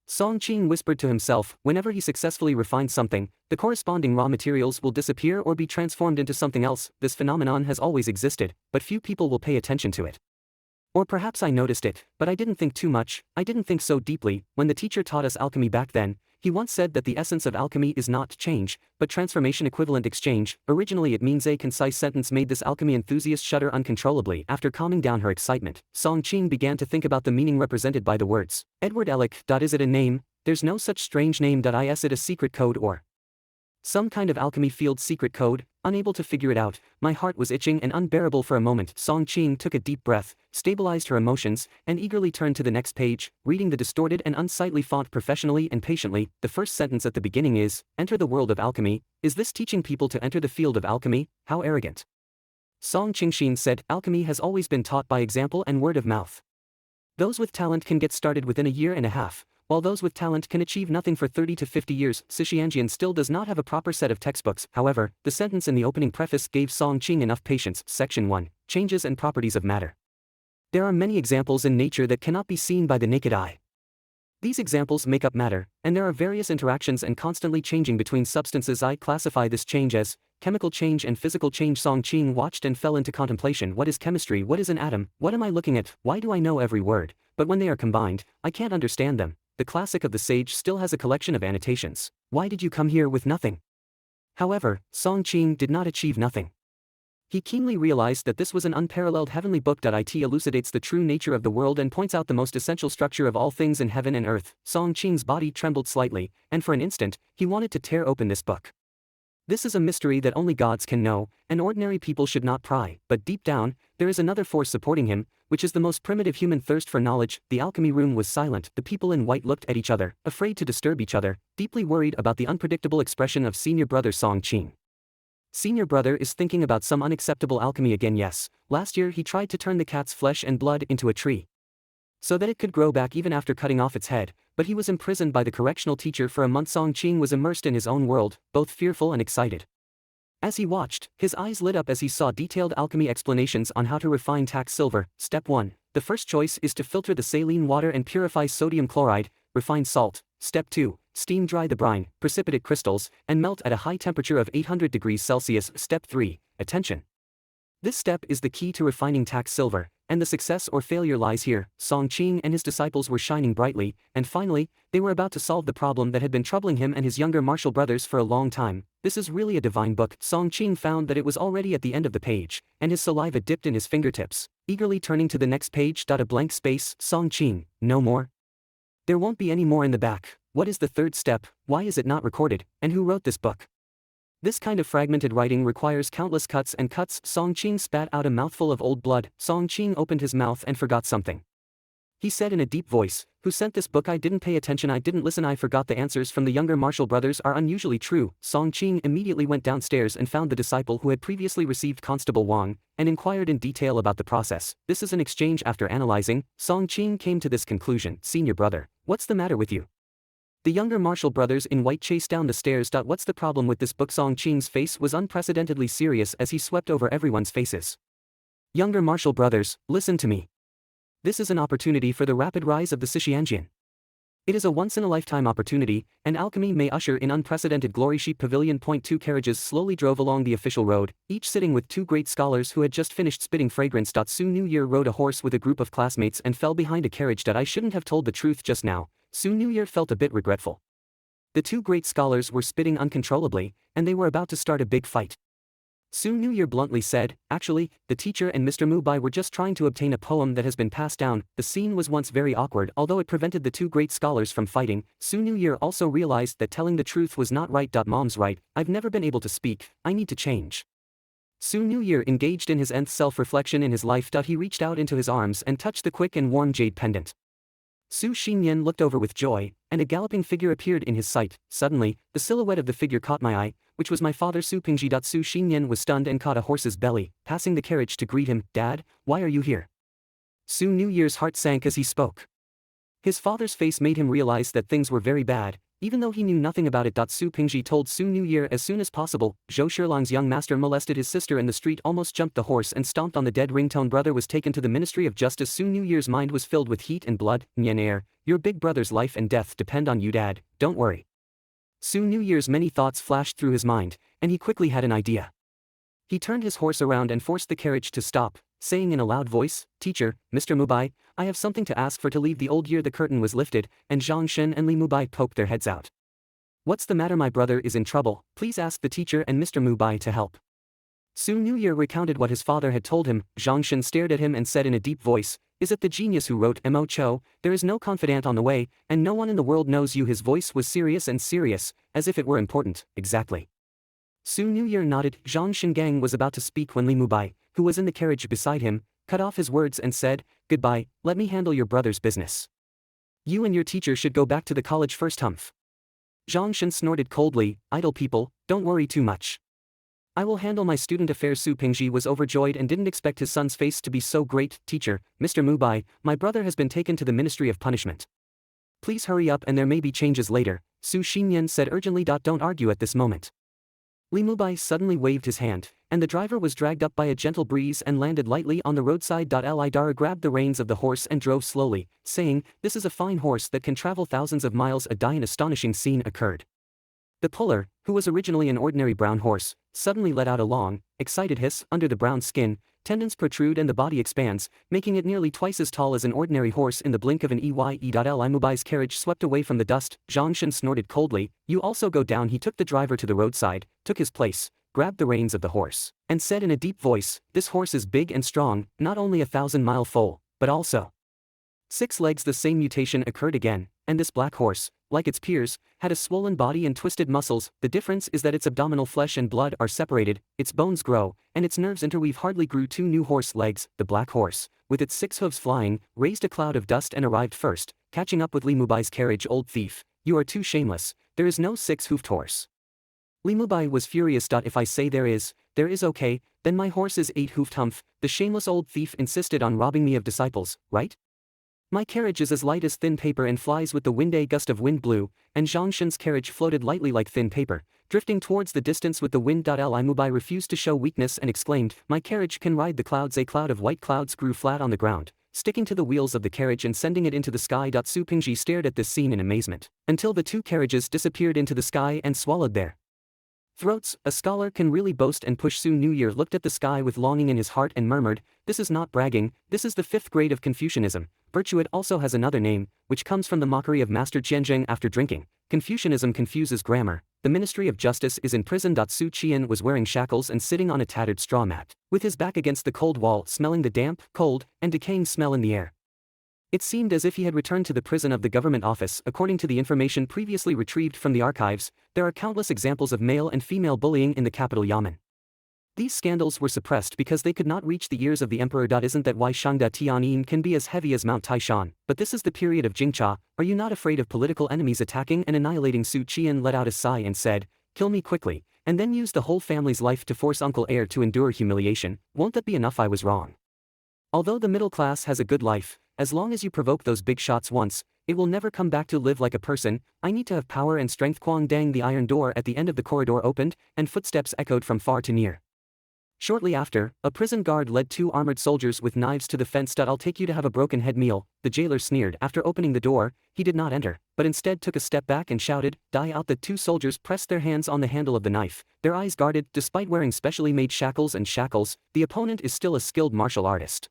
Song Qing whispered to himself. Whenever he successfully refines something, the corresponding raw materials will disappear or be transformed into something else. This phenomenon has always existed, but few people will pay attention to it. Or perhaps I noticed it, but I didn't think too much. I didn't think so deeply. When the teacher taught us alchemy back then, he once said that the essence of alchemy is not change, but transformation. Equivalent exchange. Originally it means a concise sentence made this alchemy enthusiast shudder uncontrollably. After calming down her excitement, Song Qing began to think about the meaning represented by the words. Edward Ellick. Is it a name? There's no such strange name. Is it a secret code or some kind of alchemy field secret code? Unable to figure it out, my heart was itching and unbearable for a moment. Song Qing took a deep breath, stabilized her emotions, and eagerly turned to the next page, reading the distorted and unsightly font professionally and patiently. The first sentence at the beginning is, "Enter the world of alchemy." Is this teaching people to enter the field of alchemy? How arrogant. Song Qingshin said, "Alchemy has always been taught by example and word of mouth. Those with talent can get started within a year and a half, while those with talent can achieve nothing for 30 to 50 years. Sishianjian still does not have a proper set of textbooks." However, the sentence in the opening preface gave Song Qing enough patience. Section 1. Changes and properties of matter. There are many examples in nature that cannot be seen by the naked eye. These examples make up matter, and there are various interactions and constantly changing between substances. I classify this change as chemical change and physical change. Song Qing watched and fell into contemplation. What is chemistry? What is an atom? What am I looking at? Why do I know every word? But when they are combined, I can't understand them. The classic of the sage still has a collection of annotations. Why did you come here with nothing? However, Song Qing did not achieve nothing. He keenly realized that this was an unparalleled heavenly book. It elucidates the true nature of the world and points out the most essential structure of all things in heaven and earth. Song Qing's body trembled slightly, and for an instant, he wanted to tear open this book. This is a mystery that only gods can know, and ordinary people should not pry. But deep down, there is another force supporting him, which is the most primitive human thirst for knowledge. The alchemy room was silent. The people in white looked at each other, afraid to disturb each other, deeply worried about the unpredictable expression of senior brother Song Qing. Senior brother is thinking about some unacceptable alchemy again. Yes, last year he tried to turn the cat's flesh and blood into a tree. so that it could grow back even after cutting off its head, but he was imprisoned by the correctional teacher for a month. Song Qing was immersed in his own world, both fearful and excited. As he watched, his eyes lit up as he saw detailed alchemy explanations on how to refine tax silver. Step 1. The first choice is to filter the saline water and purify sodium chloride, refine salt. Step 2. Steam dry the brine, precipitate crystals, and melt at a high temperature of 800 degrees Celsius. Step 3. Attention. This step is the key to refining tax silver, and the success or failure lies here. Song Qing and his disciples were shining brightly, and finally, they were about to solve the problem that had been troubling him and his younger martial brothers for a long time. This is really a divine book. Song Qing found that it was already at the end of the page, and his saliva dipped in his fingertips, eagerly turning to the next page. A blank space. Song Qing, no more? There won't be any more in the back. What is the third step? Why is it not recorded? And who wrote this book? This kind of fragmented writing requires countless cuts and cuts. Song Qing spat out a mouthful of old blood. Song Qing opened his mouth and forgot something. He said in a deep voice, "Who sent this book? I didn't pay attention, I didn't listen, I forgot." The answers from the younger martial brothers are unusually true. Song Qing immediately went downstairs and found the disciple who had previously received Constable Wang, and inquired in detail about the process. This is an exchange. After analyzing, Song Qing came to this conclusion: "Senior brother, what's the matter with you?" The younger martial brothers in white chased down the stairs. What's the problem with this book? Song Qing's face was unprecedentedly serious as he swept over everyone's faces. Younger martial brothers, listen to me. This is an opportunity for the rapid rise of the Qi'an. It is a once-in-a-lifetime opportunity, and alchemy may usher in unprecedented glory. Sheep Pavilion. 2 carriages slowly drove along the official road, each sitting with 2 great scholars who had just finished spitting fragrance. Su New Year rode a horse with a group of classmates and fell behind a carriage. I shouldn't have told the truth just now. Su New Year felt a bit regretful. The 2 great scholars were spitting uncontrollably, and they were about to start a big fight. Su New Year bluntly said, "Actually, the teacher and Mr. Mubai were just trying to obtain a poem that has been passed down." The scene was once very awkward, although it prevented the 2 great scholars from fighting. Su New Year also realized that telling the truth was not right. Mom's right, I've never been able to speak, I need to change. Su New Year engaged in his nth self-reflection in his life. He reached out into his arms and touched the quick and warm jade pendant. Su Xinyan looked over with joy, and a galloping figure appeared in his sight. Suddenly, the silhouette of the figure caught my eye, which was my father Su Pingji. Su Xinyan was stunned and caught a horse's belly, passing the carriage to greet him. "Dad, why are you here?" Su New Year's heart sank as he spoke. His father's face made him realize that things were very bad, even though he knew nothing about it. Su Pingji told Su New Year as soon as possible. Zhou Shilang's young master molested his sister in the street, almost jumped the horse and stomped on the dead ringtone brother, was taken to the Ministry of Justice. Su New Year's mind was filled with heat and blood. "Nyan, your big brother's life and death depend on you, Dad, don't worry." Su New Year's many thoughts flashed through his mind, and he quickly had an idea. He turned his horse around and forced the carriage to stop, saying in a loud voice, "Teacher, Mr. Mubai, I have something to ask for to leave the old year." The curtain was lifted, and Zhang Shen and Li Mubai poked their heads out. "What's the matter? My brother is in trouble, please ask the teacher and Mr. Mubai to help." Su New Year recounted what his father had told him. Zhang Shen stared at him and said in a deep voice, "Is it the genius who wrote Mo Cho? There is no confidant on the way, and no one in the world knows you." His voice was serious, as if it were important. "Exactly." Su New Year nodded. Zhang Shengang was about to speak when Li Mubai, who was in the carriage beside him, cut off his words and said, "Goodbye, let me handle your brother's business. You and your teacher should go back to the college first." Humph. Zhang Shen snorted coldly, "Idle people, don't worry too much. I will handle my student affairs." Su Pingji was overjoyed and didn't expect his son's face to be so great. "Teacher, Mr. Mubai, my brother has been taken to the Ministry of Punishment. Please hurry up and there may be changes later," Su Xinyan said urgently. "Don't argue at this moment." Li Mubai suddenly waved his hand, and the driver was dragged up by a gentle breeze and landed lightly on the roadside. Li Dara grabbed the reins of the horse and drove slowly, saying, "This is a fine horse that can travel thousands of miles." An astonishing scene occurred. The puller, who was originally an ordinary brown horse, suddenly let out a long, excited hiss. Under the brown skin, tendons protrude and the body expands, making it nearly twice as tall as an ordinary horse. In the blink of an eye. Li Mubai's carriage swept away from the dust. Zhang Shen snorted coldly, "You also go down." He took the driver to the roadside, took his place, grabbed the reins of the horse, and said in a deep voice, "This horse is big and strong, not only 1,000-mile foal, but also 6 legs." The same mutation occurred again, and this black horse, like its peers, had a swollen body and twisted muscles. The difference is that its abdominal flesh and blood are separated, its bones grow, and its nerves interweave. Hardly grew 2 new horse legs. The black horse, with its 6 hooves flying, raised a cloud of dust and arrived first, catching up with Li Mubai's carriage. "Old thief, you are too shameless, there is no 6-hoofed horse." Li Mubai was furious. "If I say there is okay, then my horse is 8-hoofed." "Humph, the shameless old thief insisted on robbing me of disciples, right? My carriage is as light as thin paper and flies with the wind. A gust of wind blew, and Zhang Shen's carriage floated lightly like thin paper, drifting towards the distance with the wind. Li Mubai refused to show weakness and exclaimed, "My carriage can ride the clouds." A cloud of white clouds grew flat on the ground, sticking to the wheels of the carriage and sending it into the sky. Su Pingji stared at this scene in amazement, until the two carriages disappeared into the sky and swallowed their throats. A scholar can really boast and push. Su New Year looked at the sky with longing in his heart and murmured, "This is not bragging, this is the fifth grade of Confucianism. Virtue. It also has another name, which comes from the mockery of Master Qianzheng after drinking. Confucianism confuses grammar. The Ministry of Justice is in prison. Su Qian was wearing shackles and sitting on a tattered straw mat, with his back against the cold wall, smelling the damp, cold, and decaying smell in the air. It seemed as if he had returned to the prison of the government office. According to the information previously retrieved from the archives, there are countless examples of male and female bullying in the capital Yamen. These scandals were suppressed because they could not reach the ears of the emperor. Isn't that why Shangda Tianyin can be as heavy as Mount Taishan? But this is the period of Jingcha. Are you not afraid of political enemies attacking and annihilating? Su Qian let out a sigh and said, "Kill me quickly, and then use the whole family's life to force Uncle Heir to endure humiliation. Won't that be enough?" I was wrong. Although the middle class has a good life, as long as you provoke those big shots once, it will never come back to live like a person. I need to have power and strength. Quang Dang. The iron door at the end of the corridor opened, and footsteps echoed from far to near. Shortly after, a prison guard led two armored soldiers with knives to the fence. "I'll take you to have a broken head meal," the jailer sneered. After opening the door, he did not enter, but instead took a step back and shouted, "Die out." The two soldiers pressed their hands on the handle of the knife, their eyes guarded. Despite wearing specially made shackles, the opponent is still a skilled martial artist.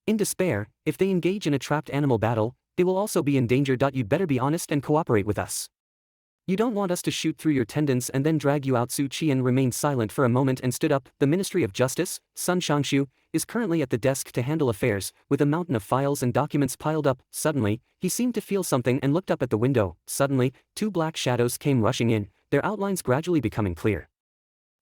In despair, if they engage in a trapped animal battle, they will also be in danger. You'd better be honest and cooperate with us. You don't want us to shoot through your tendons and then drag you out. Su Qian remained silent for a moment and stood up. The Ministry of Justice, Sun Shangshu, is currently at the desk to handle affairs, with a mountain of files and documents piled up. Suddenly, he seemed to feel something and looked up at the window. Suddenly, two black shadows came rushing in, their outlines gradually becoming clear.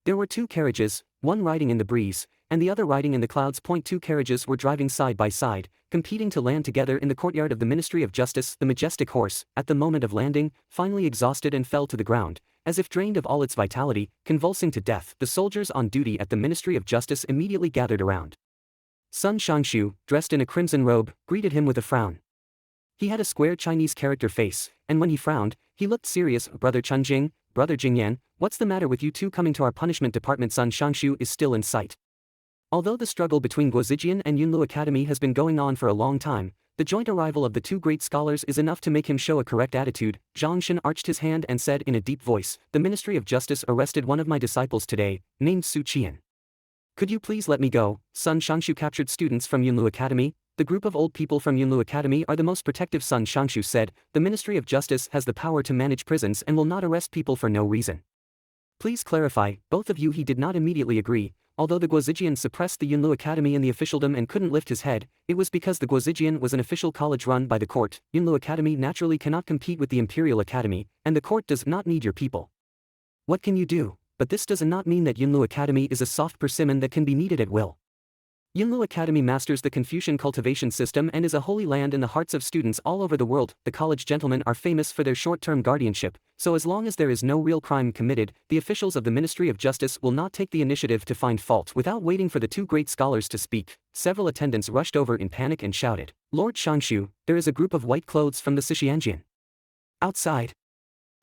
There were two carriages, one riding in the breeze, and the other riding in the clouds. Two carriages were driving side by side, competing to land together in the courtyard of the Ministry of Justice. The majestic horse, at the moment of landing, finally exhausted and fell to the ground, as if drained of all its vitality, convulsing to death. The soldiers on duty at the Ministry of Justice immediately gathered around. Sun Shangshu, dressed in a crimson robe, greeted him with a frown. He had a square Chinese character face, and when he frowned, he looked serious. "Brother Chunjing, Brother Jingyan, what's the matter with you two coming to our punishment department?" Sun Shangshu is still in sight. Although the struggle between Guozijian and Yunlu Academy has been going on for a long time, the joint arrival of the two great scholars is enough to make him show a correct attitude. Zhang Shen arched his hand and said in a deep voice, "The Ministry of Justice arrested one of my disciples today, named Su Qian. Could you please let me go?" Sun Shangshu captured students from Yunlu Academy. "The group of old people from Yunlu Academy are the most protective," Sun Shangshu said. "The Ministry of Justice has the power to manage prisons and will not arrest people for no reason. Please clarify." Both of you. He did not immediately agree. Although the Guozijian suppressed the Yunlu Academy in the officialdom and couldn't lift his head, it was because the Guozijian was an official college run by the court. Yunlu Academy naturally cannot compete with the Imperial Academy, and the court does not need your people. What can you do? But this does not mean that Yunlu Academy is a soft persimmon that can be kneaded at will. Yunlu Academy masters the Confucian cultivation system and is a holy land in the hearts of students all over the world. The college gentlemen are famous for their short-term guardianship, so as long as there is no real crime committed, the officials of the Ministry of Justice will not take the initiative to find fault. Without waiting for the two great scholars to speak, several attendants rushed over in panic and shouted, "Lord Shangshu, there is a group of white clothes from the Xishianjian outside.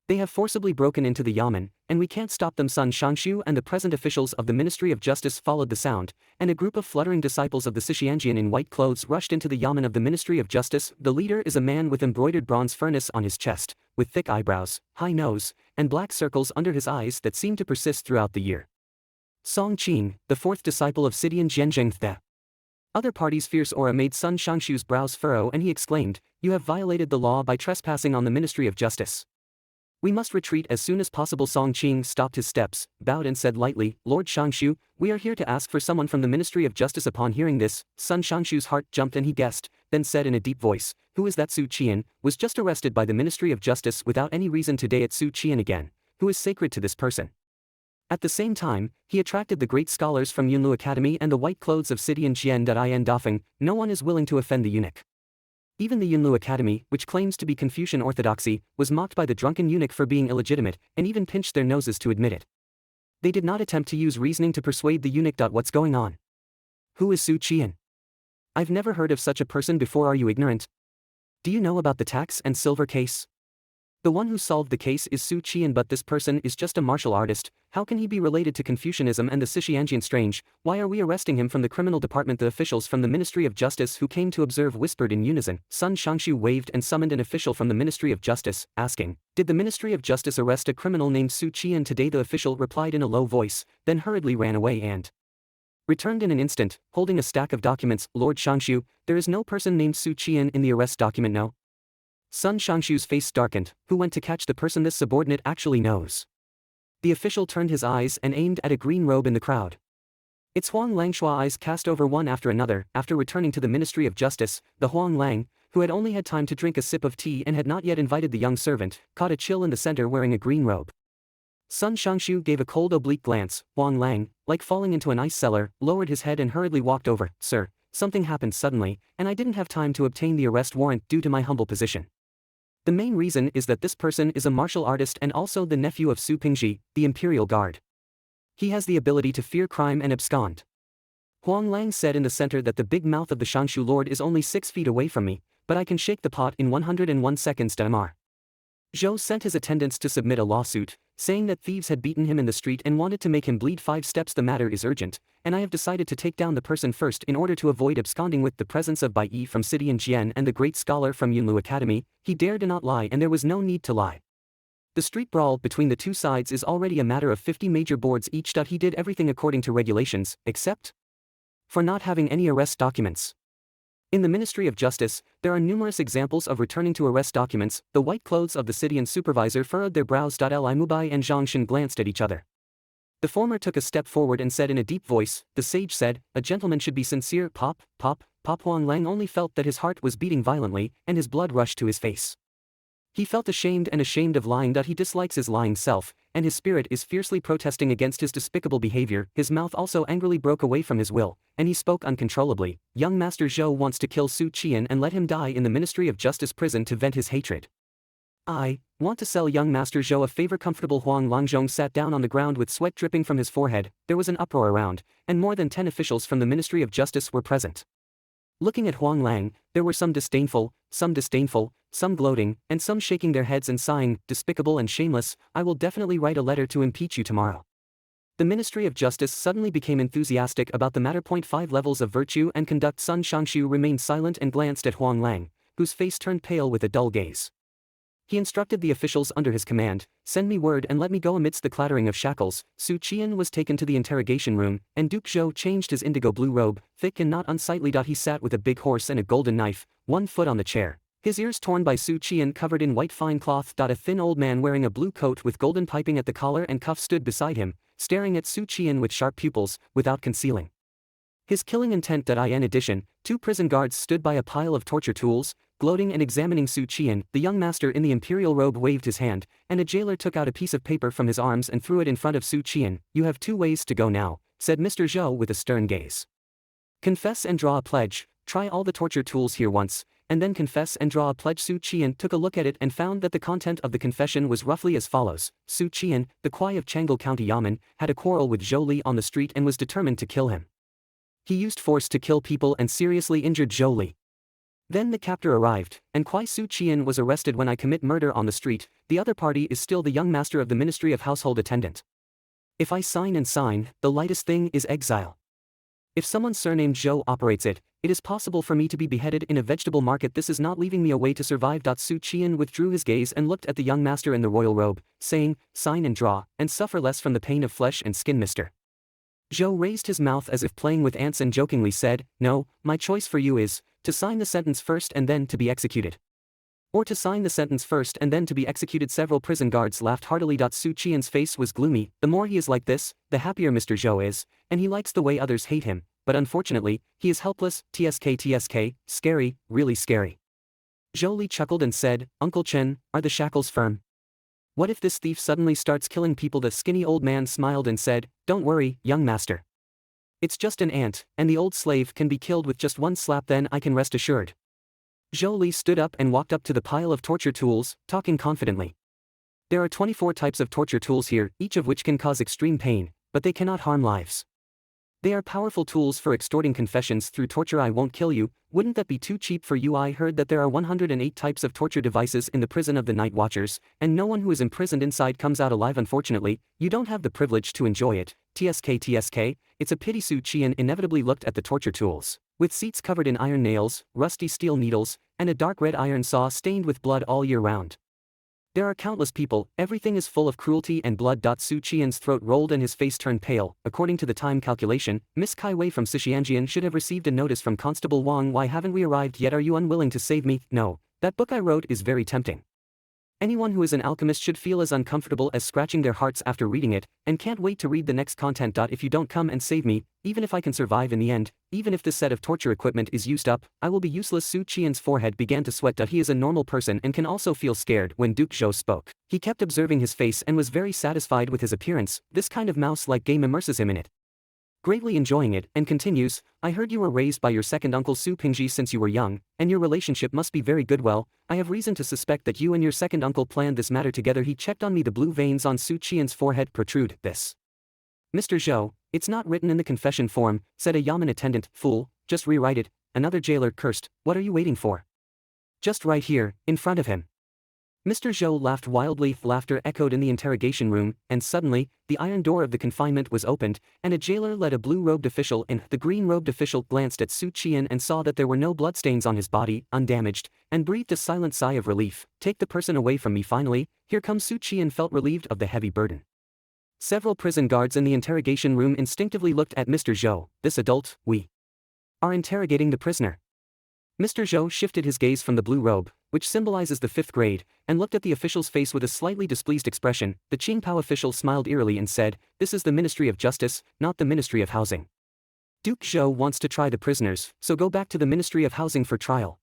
They have forcibly broken into the Yamen, and we can't stop them." Sun Shangshu and the present officials of the Ministry of Justice followed the sound, and a group of fluttering disciples of the Xishianjian in white clothes rushed into the Yamen of the Ministry of Justice. The leader is a man with embroidered bronze furnace on his chest, with thick eyebrows, high nose, and black circles under his eyes that seem to persist throughout the year. Song Qing, the fourth disciple of Sidian Zhenzheng The other party's fierce aura made Sun Shangshu's brows furrow, and he exclaimed, "You have violated the law by trespassing on the Ministry of Justice. We must retreat as soon as possible." Song Qing stopped his steps, bowed and said lightly, "Lord Shangshu, we are here to ask for someone from the Ministry of Justice." Upon hearing this, Sun Shangshu's heart jumped and he guessed, then said in a deep voice, "Who is that?" Su Qian was just arrested by the Ministry of Justice without any reason today. At Su Qian again, who is sacred to this person. At the same time, he attracted the great scholars from Yunlu Academy and the white clothes of Sidian Jian. Dafeng, no one is willing to offend the eunuch. Even the Yunlu Academy, which claims to be Confucian orthodoxy, was mocked by the drunken eunuch for being illegitimate, and even pinched their noses to admit it. They did not attempt to use reasoning to persuade the eunuch. What's going on? Who is Su Qian? I've never heard of such a person before. Are you ignorant? Do you know about the tax and silver case? The one who solved the case is Su Qian, but this person is just a martial artist. How can he be related to Confucianism and the Sishianjian? Strange, why are we arresting him from the criminal department? The officials from the Ministry of Justice who came to observe whispered in unison. Sun Shangshu waved and summoned an official from the Ministry of Justice, asking, "Did the Ministry of Justice arrest a criminal named Su Qian today?" The official replied in a low voice, then hurriedly ran away and returned in an instant, holding a stack of documents. "Lord Shangshu, there is no person named Su Qian in the arrest document, no?" Sun Shangshu's face darkened. Who went to catch the person this subordinate actually knows? The official turned his eyes and aimed at a green robe in the crowd. Its Huang Langshua eyes cast over one after another. After returning to the Ministry of Justice, the Huang Lang, who had only had time to drink a sip of tea and had not yet invited the young servant, caught a chill in the center wearing a green robe. Sun Shangshu gave a cold oblique glance. Huang Lang, like falling into an ice cellar, lowered his head and hurriedly walked over. "Sir, something happened suddenly, and I didn't have time to obtain the arrest warrant due to my humble position. The main reason is that this person is a martial artist and also the nephew of Su Pingji, the Imperial Guard. He has the ability to fear crime and abscond." Huang Lang said in the center that the big mouth of the Shangshu Lord is only 6 feet away from me, but I can shake the pot in 101 seconds. Mr. Zhou sent his attendants to submit a lawsuit, saying that thieves had beaten him in the street and wanted to make him bleed 5 steps. The matter is urgent, and I have decided to take down the person first in order to avoid absconding. With the presence of Bai Yi from City in Qi'an and the great scholar from Yunlu Academy, he dared not lie, and there was no need to lie. The street brawl between the two sides is already a matter of 50 major boards each. He did everything according to regulations, except for not having any arrest documents. In the Ministry of Justice, there are numerous examples of returning to arrest documents. The white clothes of the city and supervisor furrowed their brows. Li Mubai and Zhang Shen glanced at each other. The former took a step forward and said in a deep voice, "The sage said, a gentleman should be sincere." Pop, pop, pop. Huang Lang only felt that his heart was beating violently, and his blood rushed to his face. He felt ashamed of lying. He dislikes his lying self, and his spirit is fiercely protesting against his despicable behavior. His mouth also angrily broke away from his will, and he spoke uncontrollably. "Young Master Zhou wants to kill Su Qian and let him die in the Ministry of Justice prison to vent his hatred. I want to sell young Master Zhou a favor." Comfortable Huang Langzhong sat down on the ground with sweat dripping from his forehead. There was an uproar around, and more than 10 officials from the Ministry of Justice were present. Looking at Huang Lang, there were some disdainful, some gloating, and some shaking their heads and sighing, "Despicable and shameless, I will definitely write a letter to impeach you tomorrow." The Ministry of Justice suddenly became enthusiastic about the matter. 5 levels of virtue and conduct. Sun Shangshu remained silent and glanced at Huang Lang, whose face turned pale with a dull gaze. He instructed the officials under his command, "Send me word and let me go." Amidst the clattering of shackles, Su Qian was taken to the interrogation room, and Duke Zhou changed his indigo blue robe, thick and not unsightly. He sat with a big horse and a golden knife, 1 foot on the chair, his ears torn by Su Qian covered in white fine cloth. A thin old man wearing a blue coat with golden piping at the collar and cuff stood beside him, staring at Su Qian with sharp pupils, without concealing his killing intent. In addition, 2 prison guards stood by a pile of torture tools, gloating and examining Su Qian. The young master in the imperial robe waved his hand, and a jailer took out a piece of paper from his arms and threw it in front of Su Qian. "You have 2 ways to go now," said Mr. Zhou with a stern gaze. "Confess and draw a pledge. Try all the torture tools here once, and then confess and draw a pledge." Su Qian took a look at it and found that the content of the confession was roughly as follows. Su Qian, the Kwai of Changle County Yamen, had a quarrel with Zhou Li on the street and was determined to kill him. He used force to kill people and seriously injured Zhou Li. Then the captor arrived, and Kwai Su Qian was arrested. When I commit murder on the street, the other party is still the young master of the Ministry of Household Attendant. If I sign, the lightest thing is exile. If someone surnamed Zhou operates it, it is possible for me to be beheaded in a vegetable market. This is not leaving me a way to survive. Su Qian withdrew his gaze and looked at the young master in the royal robe, saying, "Sign and draw, and suffer less from the pain of flesh and skin, Mr." Zhou raised his mouth as if playing with ants and jokingly said, "No, my choice for you is, to sign the sentence first and then to be executed. Or to sign the sentence first and then to be executed." Several prison guards laughed heartily. Su Qian's face was gloomy. "The more he is like this, the happier Mr. Zhou is, and he likes the way others hate him, but unfortunately, he is helpless. TSK, scary, really scary." Zhou Li chuckled and said, "Uncle Chen, are the shackles firm? What if this thief suddenly starts killing people?" The skinny old man smiled and said, "Don't worry, young master. It's just an ant, and the old slave can be killed with just 1 slap, then I can rest assured." Zhou Li stood up and walked up to the pile of torture tools, talking confidently. "There are 24 types of torture tools here, each of which can cause extreme pain, but they cannot harm lives. They are powerful tools for extorting confessions through torture. I won't kill you, wouldn't that be too cheap for you? I heard that there are 108 types of torture devices in the prison of the Night Watchers, and no one who is imprisoned inside comes out alive. Unfortunately, you don't have the privilege to enjoy it. TSK, it's a pity. Su Qian inevitably looked at the torture tools, with seats covered in iron nails, rusty steel needles, and a dark red iron saw stained with blood all year round. There are countless people, everything is full of cruelty and blood. Su Qian's throat rolled and his face turned pale. According to the time calculation, Miss Kai Wei from Sixianjian should have received a notice from Constable Wang. Why haven't we arrived yet? Are you unwilling to save me? No, that book I wrote is very tempting. Anyone who is an alchemist should feel as uncomfortable as scratching their hearts after reading it, and can't wait to read the next content. If you don't come and save me, even if I can survive in the end, even if this set of torture equipment is used up, I will be useless. Su Qian's forehead began to sweat. He is a normal person and can also feel scared. When Duke Zhou spoke, he kept observing his face and was very satisfied with his appearance. This kind of mouse-like game immerses him in it, greatly enjoying it, and continues, I heard you were raised by your second uncle Su Pingji since you were young, and your relationship must be very good. Well, I have reason to suspect that you and your second uncle planned this matter together. He checked on me. The blue veins on Su Qian's forehead protrude. This, Mr. Zhou, it's not written in the confession form, said a yamen attendant. Fool, just rewrite it. Another jailer cursed. What are you waiting for? Just right here, in front of him. Mr. Zhou laughed wildly. Laughter echoed in the interrogation room, and suddenly, the iron door of the confinement was opened, and a jailer led a blue-robed official in. The green-robed official glanced at Su Qian and saw that there were no bloodstains on his body, undamaged, and breathed a silent sigh of relief. Take the person away from me. Finally, here comes. Su Qian felt relieved of the heavy burden. Several prison guards in the interrogation room instinctively looked at Mr. Zhou. This adult, we are interrogating the prisoner. Mr. Zhou shifted his gaze from the blue robe, which symbolizes the 5th grade, and looked at the official's face with a slightly displeased expression. The Qingpao official smiled eerily and said, this is the Ministry of Justice, not the Ministry of Housing. Duke Zhou wants to try the prisoners, so go back to the Ministry of Housing for trial.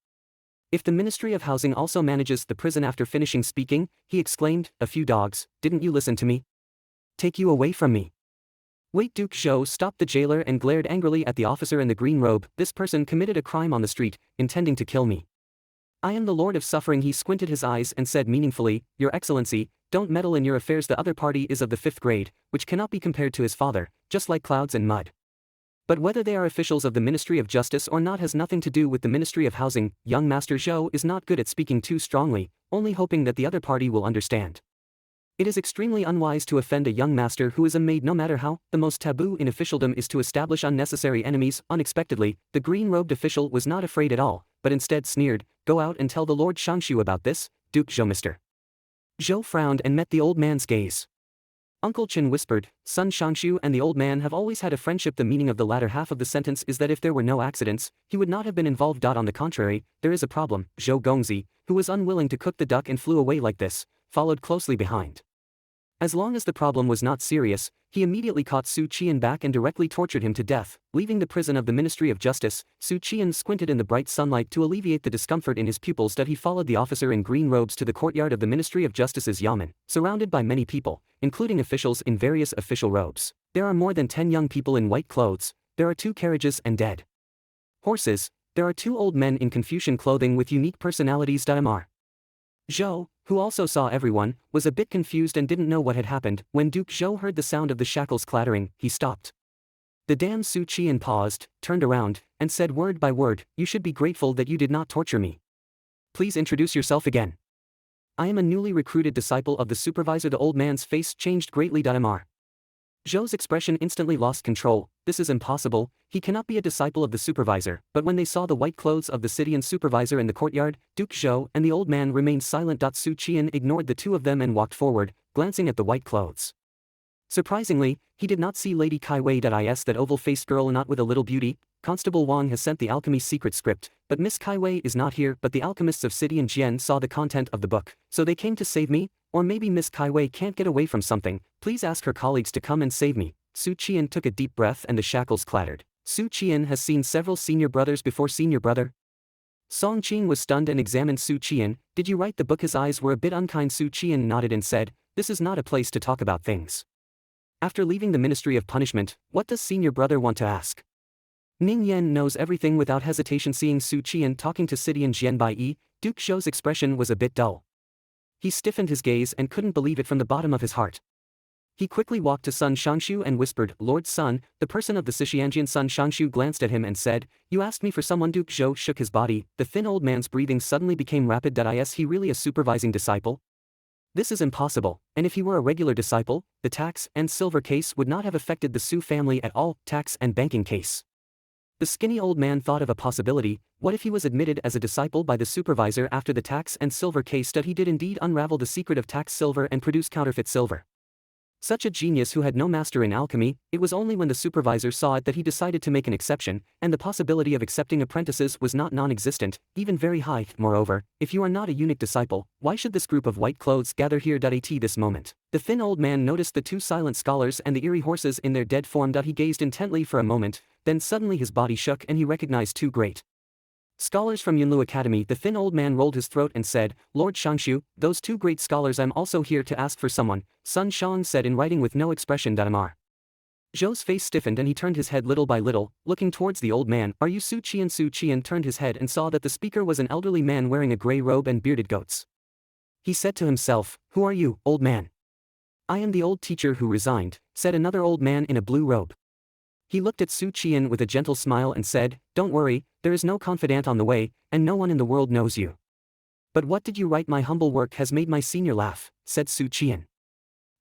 If the Ministry of Housing also manages the prison. After finishing speaking, he exclaimed, a few dogs, didn't you listen to me? Take you away from me. Wait. Duke Zhou stopped the jailer and glared angrily at the officer in the green robe. This person committed a crime on the street, intending to kill me. I am the Lord of Suffering. He squinted his eyes and said meaningfully, Your Excellency, don't meddle in your affairs. The other party is of the 5th grade, which cannot be compared to his father, just like clouds and mud. But whether they are officials of the Ministry of Justice or not has nothing to do with the Ministry of Housing. Young Master Zhou is not good at speaking too strongly, only hoping that the other party will understand. It is extremely unwise to offend a young master who is a maid. No matter how, the most taboo in officialdom is to establish unnecessary enemies. Unexpectedly, the green-robed official was not afraid at all, but instead sneered, Go out and tell the Lord Shangshu about this, Duke Zhou. Mr. Zhou frowned and met the old man's gaze. Uncle Chen whispered, Son Shangshu and the old man have always had a friendship. The meaning of the latter half of the sentence is that if there were no accidents, he would not have been involved. On the contrary, there is a problem. Zhou Gongzi, who was unwilling to cook the duck and flew away like this, followed closely behind. As long as the problem was not serious, he immediately caught Su Qian back and directly tortured him to death. Leaving the prison of the Ministry of Justice, Su Qian squinted in the bright sunlight to alleviate the discomfort in his pupils. He followed the officer in green robes to the courtyard of the Ministry of Justice's yamen, surrounded by many people, including officials in various official robes. There are more than 10 young people in white clothes, there are 2 carriages and dead horses, there are 2 old men in Confucian clothing with unique personalities. Mr. Zhou, who also saw everyone, was a bit confused and didn't know what had happened. When Duke Zhou heard the sound of the shackles clattering, he stopped. The damn Su Qian paused, turned around, and said word by word, You should be grateful that you did not torture me. Please introduce yourself again. I am a newly recruited disciple of the supervisor. The old man's face changed greatly. Mr. Zhou's expression instantly lost control. This is impossible, he cannot be a disciple of the supervisor. But when they saw the white clothes of the Sidian supervisor in the courtyard, Duke Zhou and the old man remained silent. Su Qian ignored the 2 of them and walked forward, glancing at the white clothes. Surprisingly, he did not see Lady Kai Wei. Is that oval-faced girl not with a little beauty? Constable Wang has sent the alchemy secret script, but Miss Kai Wei is not here. But the alchemists of Sidian Jian saw the content of the book, so they came to save me? Or maybe Miss Kai Wei can't get away from something. Please ask her colleagues to come and save me. Su Qian took a deep breath and the shackles clattered. Su Qian has seen several senior brothers before. Senior brother? Song Qing was stunned and examined Su Qian. Did you write the book? His eyes were a bit unkind. Su Qian nodded and said, This is not a place to talk about things. After leaving the Ministry of Punishment, what does senior brother want to ask? Ning Yan knows everything. Without hesitation. Seeing Su Qian talking to Sidian Jian Bai Yi, Duke Zhou's expression was a bit dull. He stiffened his gaze and couldn't believe it from the bottom of his heart. He quickly walked to Sun Shangshu and whispered, "Lord Sun." The person of the Xianjian Sun Shangshu glanced at him and said, "You asked me for someone." Duke Zhou shook his body. The thin old man's breathing suddenly became rapid. Is he really a supervising disciple? This is impossible, and if he were a regular disciple, the tax and silver case would not have affected the Su family at all. Tax and banking case. The skinny old man thought of a possibility. What if he was admitted as a disciple by the supervisor after the tax and silver case? That he did indeed unravel the secret of tax silver and produce counterfeit silver. Such a genius who had no master in alchemy. It was only when the supervisor saw it that he decided to make an exception, and the possibility of accepting apprentices was not non-existent, even very high. Moreover, if you are not a unique disciple, why should this group of white clothes gather here? At this moment, the thin old man noticed the two silent scholars and the eerie horses in their dead form. He gazed intently for a moment, then suddenly his body shook and he recognized two great scholars from Yunlu Academy. The thin old man rolled his throat and said, "Lord Shangshu, those two great scholars. I'm also here to ask for someone," Sun Shang said in writing with no expression. Damar. Zhou's face stiffened and he turned his head little by little, looking towards the old man. "Are you Su Qian?" Su Qian turned his head and saw that the speaker was an elderly man wearing a gray robe and bearded goats. He said to himself, "Who are you, old man?" "I am the old teacher who resigned," said another old man in a blue robe. He looked at Su Qian with a gentle smile and said, "Don't worry, there is no confidant on the way, and no one in the world knows you." "But what did you write?" "My humble work has made my senior laugh," said Su Qian.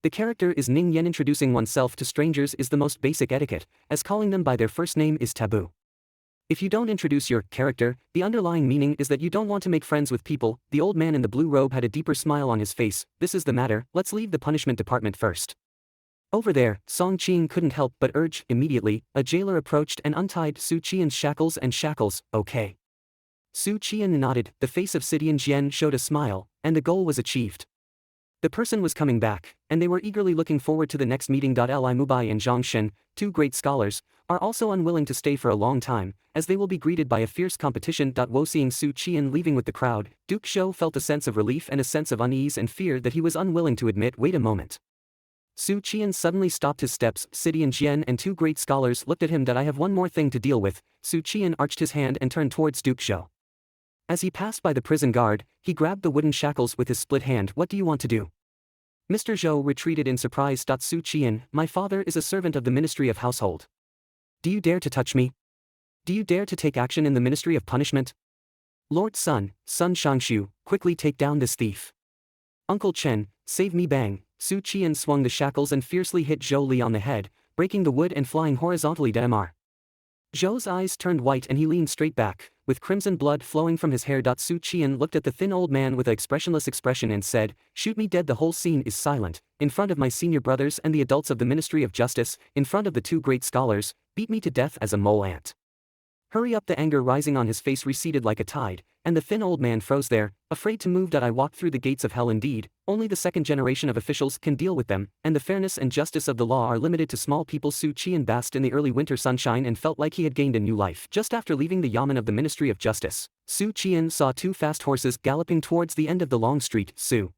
The character is Ning Yen. Introducing oneself to strangers is the most basic etiquette, as calling them by their first name is taboo. If you don't introduce your character, the underlying meaning is that you don't want to make friends with people. The old man in the blue robe had a deeper smile on his face. "This is the matter, let's leave the punishment department first." "Over there," Song Qing couldn't help but urge. Immediately, a jailer approached and untied Su Qian's shackles and shackles. "Okay." Su Qian nodded. The face of Sidian Jian showed a smile, and the goal was achieved. The person was coming back, and they were eagerly looking forward to the next meeting. Li Mubai and Zhang Shen, two great scholars, are also unwilling to stay for a long time, as they will be greeted by a fierce competition. Seeing Su Qian leaving with the crowd, Duke Zhou felt a sense of relief and a sense of unease and fear that he was unwilling to admit. "Wait a moment." Su Qian suddenly stopped his steps. Sidian Jian and two great scholars looked at him. "I have one more thing to deal with." Su Qian arched his hand and turned towards Duke Zhou. As he passed by the prison guard, he grabbed the wooden shackles with his split hand. "What do you want to do?" Mr. Zhou retreated in surprise. Su Qian, "My father is a servant of the Ministry of Household. Do you dare to touch me? Do you dare to take action in the Ministry of Punishment? Lord Sun, Sun Shangshu, quickly take down this thief. Uncle Chen, save me." Bang! Su Qian swung the shackles and fiercely hit Zhou Li on the head, breaking the wood and flying horizontally. Mr. Zhou's eyes turned white and he leaned straight back, with crimson blood flowing from his hair. Su Qian looked at the thin old man with an expressionless expression and said, "Shoot me dead." The whole scene is silent. "In front of my senior brothers and the adults of the Ministry of Justice, in front of the two great scholars, beat me to death as a mole ant. Hurry up!" The anger rising on his face receded like a tide, and the thin old man froze there, afraid to move. "I walked through the gates of hell indeed, only the second generation of officials can deal with them, and the fairness and justice of the law are limited to small people." Su Qian basked in the early winter sunshine and felt like he had gained a new life. Just after leaving the yamen of the Ministry of Justice, Su Qian saw two fast horses galloping towards the end of the long street. Su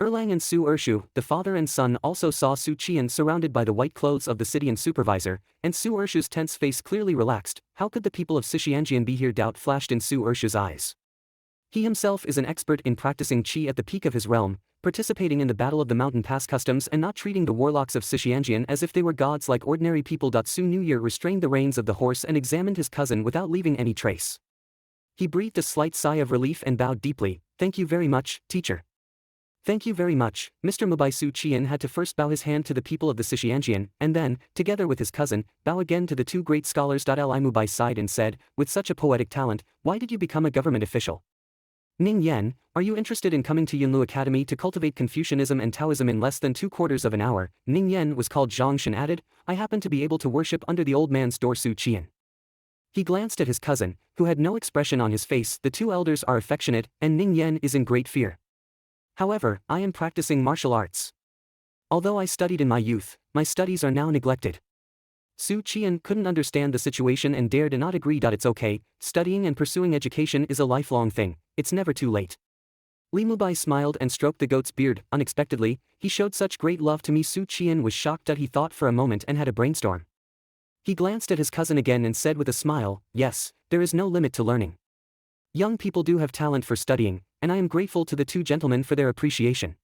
Erlang and Su Ershu, the father and son, also saw Su Qian surrounded by the white clothes of the Sidian supervisor, and Su Ershu's tense face clearly relaxed. How could the people of Xianjian be here? Doubt flashed in Su Ershu's eyes. He himself is an expert in practicing qi at the peak of his realm, participating in the Battle of the Mountain Pass customs and not treating the warlocks of Xianjian as if they were gods like ordinary people. Su New Year restrained the reins of the horse and examined his cousin without leaving any trace. He breathed a slight sigh of relief and bowed deeply. "Thank you very much, teacher." "Thank you very much, Mr. Mubai." Su Qian had to first bow his hand to the people of the Xianjian, and then, together with his cousin, bow again to the two great scholars. Li Mubai sighed and said, "With such a poetic talent, why did you become a government official?" "Ning Yen, are you interested in coming to Yunlu Academy to cultivate Confucianism and Taoism in less than 2/4 of an hour?" Ning Yen was called. Zhang Shen added, "I happen to be able to worship under the old man's door." Su Qian. He glanced at his cousin, who had no expression on his face. The two elders are affectionate, and Ning Yen is in great fear. "However, I am practicing martial arts. Although I studied in my youth, my studies are now neglected." Su Qian couldn't understand the situation and dared not agree. "It's okay, studying and pursuing education is a lifelong thing, it's never too late." Li Mubai smiled and stroked the goat's beard. "Unexpectedly, he showed such great love to me." Su Qian was shocked. He thought for a moment and had a brainstorm. He glanced at his cousin again and said with a smile, "Yes, there is no limit to learning. Young people do have talent for studying, and I am grateful to the two gentlemen for their appreciation."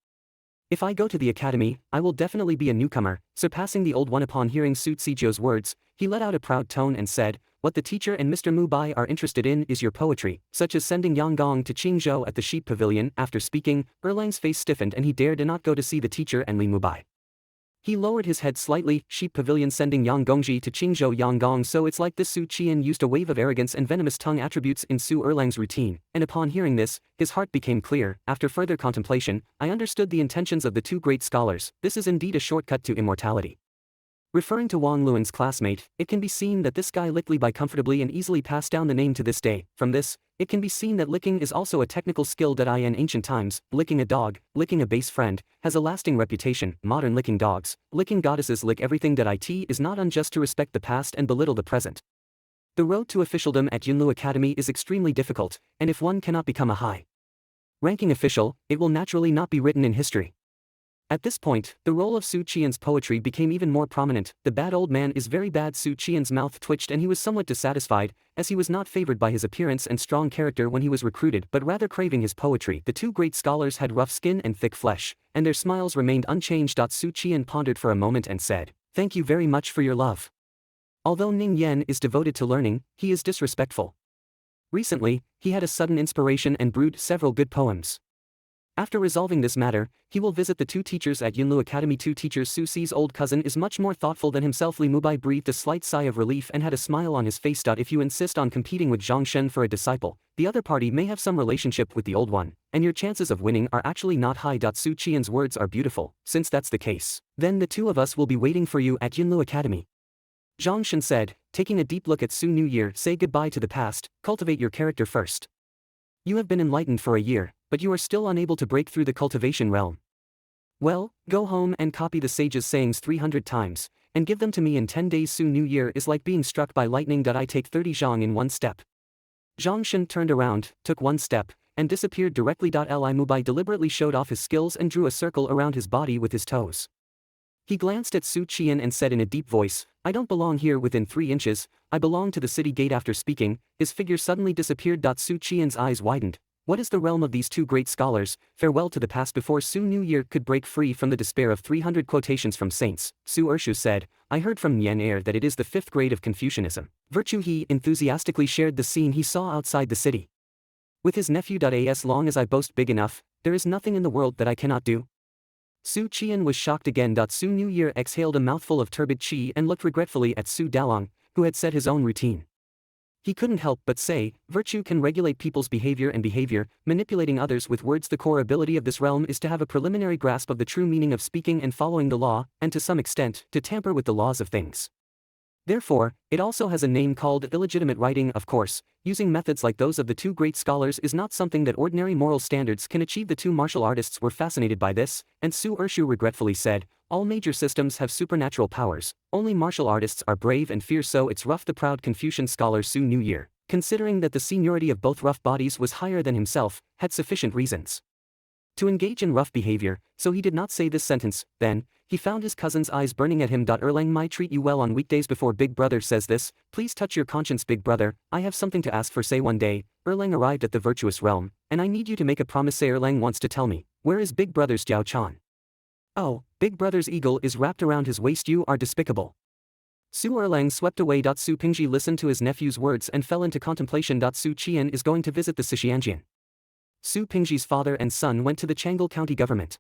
If I go to the academy, I will definitely be a newcomer, surpassing the old one. Upon hearing Su Zizhou's words, he let out a proud tone and said, "What the teacher and Mr. Mubai are interested in is your poetry, such as sending Yang Gong to Qingzhou at the sheep pavilion." After speaking, Erlang's face stiffened and he dared not go to see the teacher and Li Mubai. He lowered his head slightly. Sheep pavilion sending Yang Gongji to Qingzhou Yanggong. So it's like this. Su Qian used a wave of arrogance and venomous tongue attributes in Su Erlang's routine, and upon hearing this, his heart became clear. After further contemplation, I understood the intentions of the two great scholars. This is indeed a shortcut to immortality. Referring to Wang Luan's classmate, it can be seen that this guy licked Li Bai comfortably and easily passed down the name to this day. From this, it can be seen that licking is also a technical skill that in ancient times, licking a dog, licking a base friend, has a lasting reputation. Modern licking dogs, licking goddesses lick everything. It is not unjust to respect the past and belittle the present. The road to officialdom at Yunlu Academy is extremely difficult, and if one cannot become a high-ranking official, it will naturally not be written in history. At this point, the role of Su Qian's poetry became even more prominent. The bad old man is very bad. Su Qian's mouth twitched and he was somewhat dissatisfied, as he was not favored by his appearance and strong character when he was recruited, but rather craving his poetry. The two great scholars had rough skin and thick flesh, and their smiles remained unchanged. Su Qian pondered for a moment and said, "Thank you very much for your love. Although Ning Yan is devoted to learning, he is disrespectful." Recently, he had a sudden inspiration and brewed several good poems. After resolving this matter, he will visit the two teachers at Yunlu Academy. Two teachers. Su Ci's old cousin is much more thoughtful than himself. Li Mubai breathed a slight sigh of relief and had a smile on his face. If you insist on competing with Zhang Shen for a disciple, the other party may have some relationship with the old one, and your chances of winning are actually not high. Su Qian's words are beautiful. Since that's the case, then the two of us will be waiting for you at Yunlu Academy. Zhang Shen said, taking a deep look at Su New Year. Say goodbye to the past, cultivate your character first. You have been enlightened for a year, but you are still unable to break through the cultivation realm. Well, go home and copy the sage's sayings 300 times, and give them to me in 10 days. Su New Year is like being struck by lightning. I take 30 zhang in one step. Zhang Shen turned around, took one step, and disappeared directly. Li Mubai deliberately showed off his skills and drew a circle around his body with his toes. He glanced at Su Qian and said in a deep voice, "I don't belong here within 3 inches, I belong to the city gate." After speaking, his figure suddenly disappeared. Su Qian's eyes widened. What is the realm of these two great scholars? Farewell to the past. Before Su New Year could break free from the despair of 300 quotations from saints, Su Ershu said, "I heard from Yan Er that it is the 5th grade of Confucianism. Virtue." He enthusiastically shared the scene he saw outside the city with his nephew. As long as I boast big enough, there is nothing in the world that I cannot do. Su Qian was shocked again. Su New Year exhaled a mouthful of turbid qi and looked regretfully at Su Dalong, who had set his own routine. He couldn't help but say, virtue can regulate people's behavior, manipulating others with words. The core ability of this realm is to have a preliminary grasp of the true meaning of speaking and following the law, and to some extent, to tamper with the laws of things. Therefore, it also has a name called illegitimate writing. Of course, using methods like those of the two great scholars is not something that ordinary moral standards can achieve. The two martial artists were fascinated by this, and Su Ershu regretfully said, "All major systems have supernatural powers, only martial artists are brave and fierce." So it's rough. The proud Confucian scholar Su New Year, considering that the seniority of both rough bodies was higher than himself, had sufficient reasons to engage in rough behavior, so he did not say this sentence. Then, he found his cousin's eyes burning at him. Erlang might treat you well on weekdays before Big Brother says this. Please touch your conscience, Big Brother, I have something to ask for. Say one day, Erlang arrived at the virtuous realm, and I need you to make a promise. Say Erlang wants to tell me, where is Big Brother's Jiao Chan? Oh, Big Brother's eagle is wrapped around his waist. You are despicable. Su Erlang swept away. Su Pingji listened to his nephew's words and fell into contemplation. Su Qian is going to visit the Xixianjian. Su Pingji's father and son went to the Chang'an County government.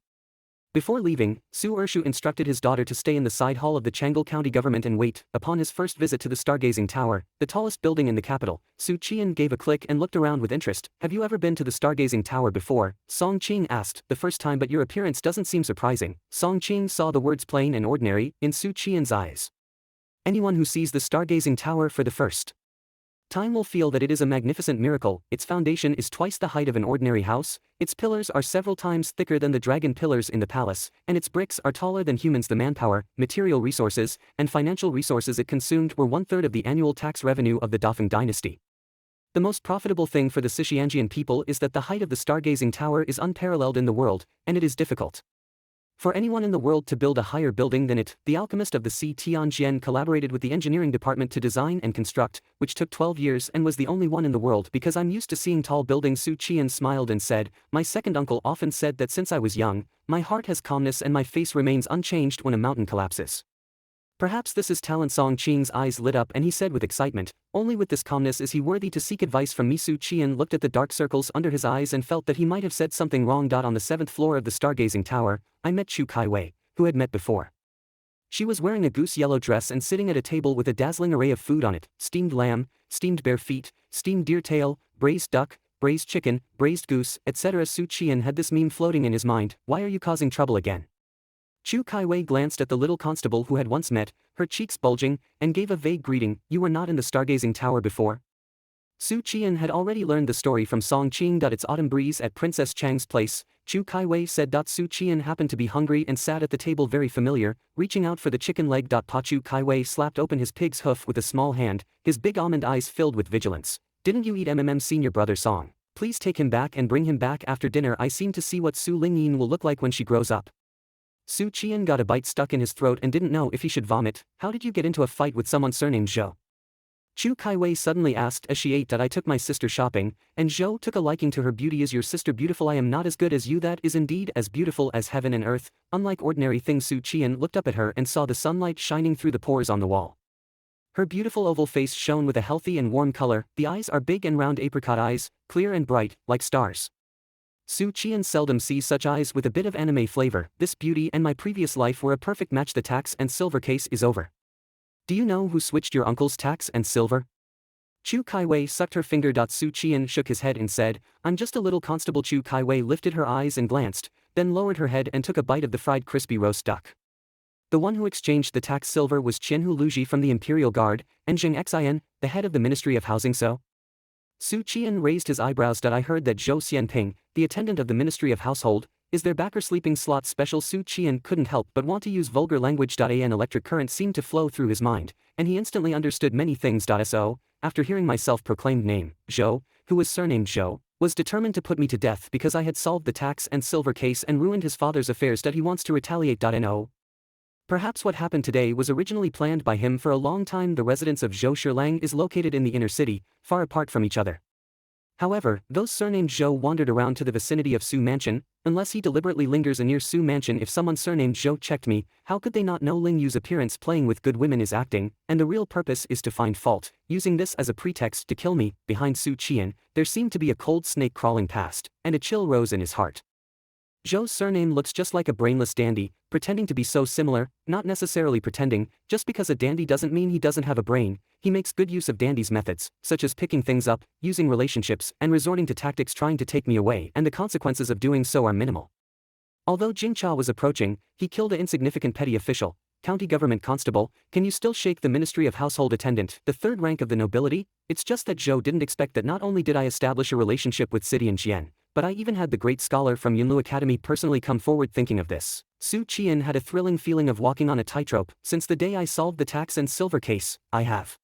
Before leaving, Su Ershu instructed his daughter to stay in the side hall of the Chang'an County government and wait. Upon his first visit to the Stargazing Tower, the tallest building in the capital, Su Qian gave a click and looked around with interest. Have you ever been to the Stargazing Tower before? Song Qing asked. The first time, but your appearance doesn't seem surprising. Song Qing saw the words plain and ordinary in Su Qian's eyes. Anyone who sees the Stargazing Tower for the first time will feel that it is a magnificent miracle. Its foundation is twice the height of an ordinary house, its pillars are several times thicker than the dragon pillars in the palace, and its bricks are taller than humans. The manpower, material resources, and financial resources it consumed were 1/3 of the annual tax revenue of the Dafeng dynasty. The most profitable thing for the Xixianjian people is that the height of the Stargazing Tower is unparalleled in the world, and it is difficult For anyone in the world to build a higher building than it, the alchemist of the sea Tianjian collaborated with the engineering department to design and construct, which took 12 years and was the only one in the world because I'm used to seeing tall buildings. Su Qian smiled and said, my second uncle often said that since I was young, my heart has calmness and my face remains unchanged when a mountain collapses. Perhaps this is talent. Song Qing's eyes lit up and he said with excitement, only with this calmness is he worthy to seek advice from me. Su Qian looked at the dark circles under his eyes and felt that he might have said something wrong. On the 7th floor of the stargazing tower, I met Chu Kaiwei, who had met before. She was wearing a goose yellow dress and sitting at a table with a dazzling array of food on it, steamed lamb, steamed bare feet, steamed deer tail, braised duck, braised chicken, braised goose, etc. Su Qian had this meme floating in his mind, why are you causing trouble again? Chu Kaiwei glanced at the little constable who had once met, her cheeks bulging, and gave a vague greeting, you were not in the stargazing tower before? Su Qian had already learned the story from Song Qing. It's autumn breeze at Princess Chang's place, Chu Kaiwei said. Su Qian happened to be hungry and sat at the table very familiar, reaching out for the chicken leg. Pa Chu Kaiwei slapped open his pig's hoof with a small hand, his big almond eyes filled with vigilance. Didn't you eat senior brother Song? Please take him back and bring him back after dinner. I seem to see what Su Lingyin will look like when she grows up. Su Qian got a bite stuck in his throat and didn't know if he should vomit. How did you get into a fight with someone surnamed Zhou? Chu Kaiwei suddenly asked as she ate. I took my sister shopping, and Zhou took a liking to her beauty. Is your sister beautiful? I am not as good as you. That is indeed as beautiful as heaven and earth, unlike ordinary things. Su Qian looked up at her and saw the sunlight shining through the pores on the wall. Her beautiful oval face shone with a healthy and warm color, the eyes are big and round apricot eyes, clear and bright, like stars. Su Qian seldom sees such eyes with a bit of anime flavor. This beauty and my previous life were a perfect match. The tax and silver case is over. Do you know who switched your uncle's tax and silver? Chu Kaiwei sucked her finger. Su Qian shook his head and said, I'm just a little constable. Chu Kaiwei lifted her eyes and glanced, then lowered her head and took a bite of the fried crispy roast duck. The one who exchanged the tax silver was Qianhu Luji from the Imperial Guard, and Zheng Xian, the head of the Ministry of Housing. So? Su Qian raised his eyebrows. I heard that Zhou Xianping, the attendant of the Ministry of Household, is their backer sleeping slot special. Su Qian couldn't help but want to use vulgar language. An electric current seemed to flow through his mind, and he instantly understood many things. So, after hearing my self-proclaimed name, Zhou, who was surnamed Zhou, was determined to put me to death because I had solved the tax and silver case and ruined his father's affairs. He wants to retaliate. No. Perhaps what happened today was originally planned by him for a long time. The residence of Zhou Shilang is located in the inner city, far apart from each other. However, those surnamed Zhou wandered around to the vicinity of Su Mansion, unless he deliberately lingers near Su Mansion. If someone surnamed Zhou checked me, how could they not know Ling Yu's appearance playing with good women is acting, and the real purpose is to find fault, using this as a pretext to kill me? Behind Su Qian, there seemed to be a cold snake crawling past, and a chill rose in his heart. Zhou's surname looks just like a brainless dandy, pretending to be so similar, not necessarily pretending. Just because a dandy doesn't mean he doesn't have a brain. He makes good use of dandy's methods, such as picking things up, using relationships, and resorting to tactics trying to take me away, and the consequences of doing so are minimal. Although Jingcha was approaching, he killed an insignificant petty official, county government constable. Can you still shake the Ministry of Household attendant, the third rank of the nobility? It's just that Zhou didn't expect that not only did I establish a relationship with City and Qian, but I even had the great scholar from Yunlu Academy personally come forward. Thinking of this, Su Qian had a thrilling feeling of walking on a tightrope. Since the day I solved the tax and silver case, I have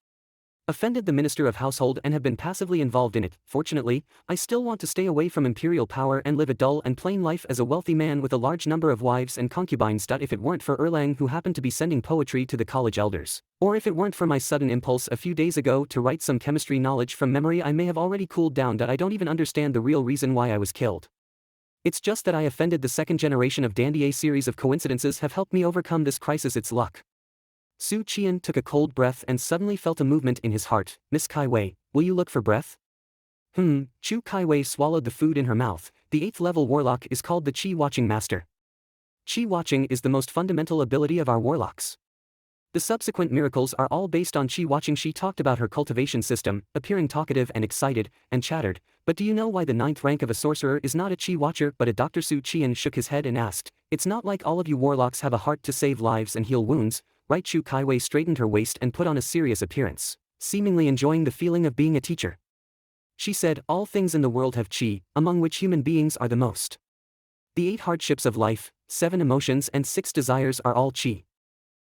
offended the Minister of Household and have been passively involved in it. Fortunately, I still want to stay away from imperial power and live a dull and plain life as a wealthy man with a large number of wives and concubines. If it weren't for Erlang, who happened to be sending poetry to the college elders, or if it weren't for my sudden impulse a few days ago to write some chemistry knowledge from memory, I may have already cooled down. I don't even understand the real reason why I was killed. It's just that I offended the second generation of dandy. A series of coincidences have helped me overcome this crisis. It's luck. Su Qian took a cold breath and suddenly felt a movement in his heart. Miss Kaiwei, will you look for breath? Chu Kaiwei swallowed the food in her mouth. The 8th level warlock is called the Qi Watching Master. Qi Watching is the most fundamental ability of our warlocks. The subsequent miracles are all based on Qi Watching. She talked about her cultivation system, appearing talkative and excited, and chattered. But do you know why the 9th rank of a sorcerer is not a Qi Watcher but a doctor? Su Qian shook his head and asked, it's not like all of you warlocks have a heart to save lives and heal wounds, right? Chu Kaiwei straightened her waist and put on a serious appearance, seemingly enjoying the feeling of being a teacher. She said, all things in the world have Qi, among which human beings are the most. The 8 hardships of life, 7 emotions and 6 desires are all Qi.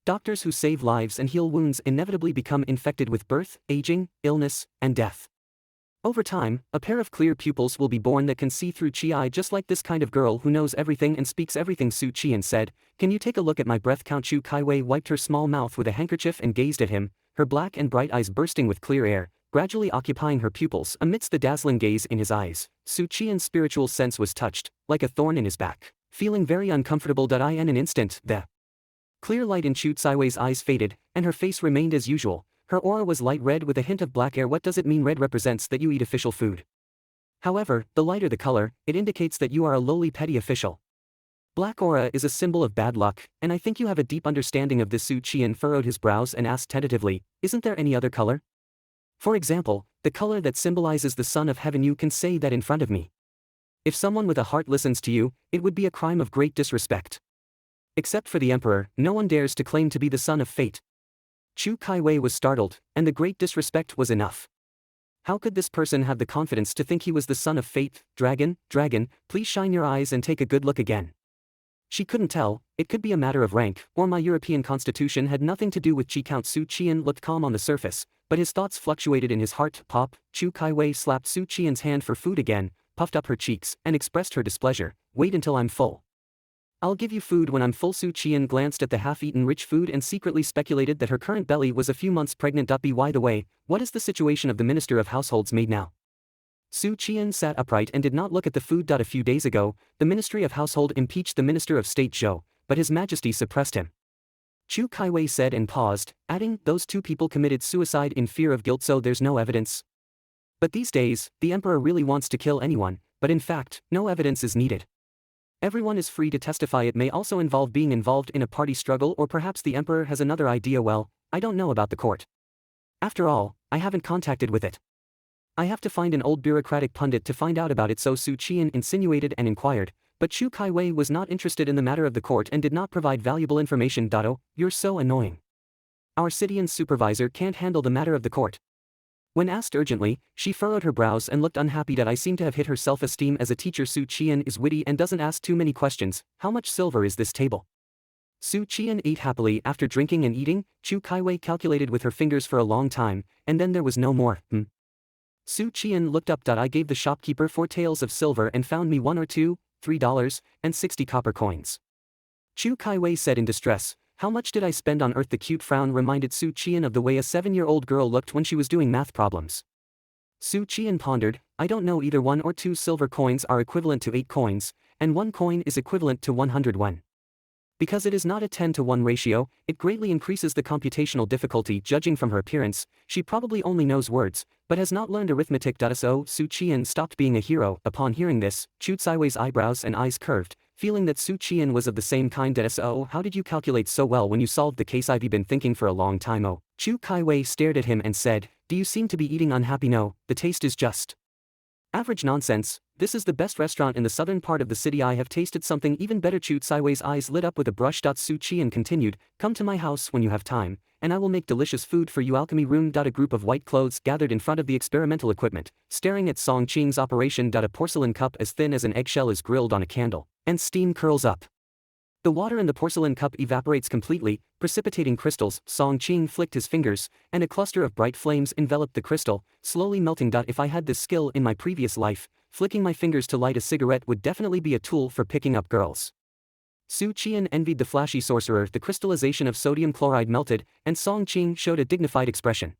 Doctors who save lives and heal wounds inevitably become infected with birth, aging, illness, and death. Over time, a pair of clear pupils will be born that can see through Qi'an just like this kind of girl who knows everything and speaks everything. Su Qian said, "Can you take a look at my breath?" Count Chu Kaiwei wiped her small mouth with a handkerchief and gazed at him, her black and bright eyes bursting with clear air, gradually occupying her pupils amidst the dazzling gaze in his eyes. Su Qian's spiritual sense was touched, like a thorn in his back. Feeling very uncomfortable. In an instant, the clear light in Chu Kaiwei's eyes faded, and her face remained as usual. Her aura was light red with a hint of black air. What does it mean? Red represents that you eat official food. However, the lighter the color, it indicates that you are a lowly petty official. Black aura is a symbol of bad luck, and I think you have a deep understanding of this. Su Qian furrowed his brows and asked tentatively, "Isn't there any other color? For example, the color that symbolizes the Son of Heaven." "You can say that in front of me. If someone with a heart listens to you, it would be a crime of great disrespect. Except for the Emperor, no one dares to claim to be the son of fate." Chu Kaiwei was startled, and the great disrespect was enough. How could this person have the confidence to think he was the son of fate? Dragon, please shine your eyes and take a good look again." She couldn't tell, it could be a matter of rank, or my European constitution had nothing to do with Qi. Count Su Qian looked calm on the surface, but his thoughts fluctuated in his heart. Pop, Chu Kaiwei slapped Su Qian's hand for food again, puffed up her cheeks, and expressed her displeasure. "Wait until I'm full. I'll give you food when I'm full." Su Qian glanced at the half-eaten rich food and secretly speculated that her current belly was a few months pregnant. By the way, what is the situation of the Minister of Household's maid now? Su Qian sat upright and did not look at the food. A few days ago, the Ministry of Household impeached the Minister of State Zhou, but His Majesty suppressed him. Chu Kaiwei said and paused, adding, "Those two people committed suicide in fear of guilt, so there's no evidence." But these days, the Emperor really wants to kill anyone, but in fact, no evidence is needed. Everyone is free to testify. It may also involve being involved in a party struggle, or perhaps the Emperor has another idea. Well, I don't know about the court. After all, I haven't contacted with it. I have to find an old bureaucratic pundit to find out about it. So Su Qian insinuated and inquired, but Chu Kaiwei was not interested in the matter of the court and did not provide valuable information. "Oh, you're so annoying. Our Sidian supervisor can't handle the matter of the court." When asked urgently, she furrowed her brows and looked unhappy. "I seem to have hit her self-esteem as a teacher." Su Qian is witty and doesn't ask too many questions. "How much silver is this table?" Su Qian ate happily. After drinking and eating, Chu Kaiwei calculated with her fingers for a long time, and then there was no more. Su Qian looked up. "I gave the shopkeeper 4 taels of silver and found me 1 or 2, $3, and 60 copper coins." Chu Kaiwei said in distress, "How much did I spend on earth?" The cute frown reminded Su Qian of the way a 7-year-old girl looked when she was doing math problems. Su Qian pondered, "I don't know. Either 1 or 2 silver coins are equivalent to 8 coins, and 1 coin is equivalent to 100 yuan. Because it is not a 10-to-1 ratio, it greatly increases the computational difficulty. Judging from her appearance, she probably only knows words, but has not learned arithmetic. So Su Qian stopped being a hero. Upon hearing this, Chu Kaiwei's eyebrows and eyes curved, feeling that Su Qian was of the same kind. "So how did you calculate so well when you solved the case?" "I've been thinking for a long time." "Oh." Chu Kaiwei stared at him and said, "Do you seem to be eating unhappy?" "No, the taste is just average nonsense. This is the best restaurant in the southern part of the city. I have tasted something even better." Chu Kaiwei's eyes lit up with a brush. Su Qian continued, "Come to my house when you have time, and I will make delicious food for you." Alchemy room. A group of white clothes gathered in front of the experimental equipment, staring at Song Qing's operation. A porcelain cup as thin as an eggshell is grilled on a candle, and steam curls up. The water in the porcelain cup evaporates completely, precipitating crystals. Song Qing flicked his fingers, and a cluster of bright flames enveloped the crystal, slowly melting. "If I had this skill in my previous life, flicking my fingers to light a cigarette would definitely be a tool for picking up girls." Su Qian envied the flashy sorcerer. The crystallization of sodium chloride melted, and Song Qing showed a dignified expression.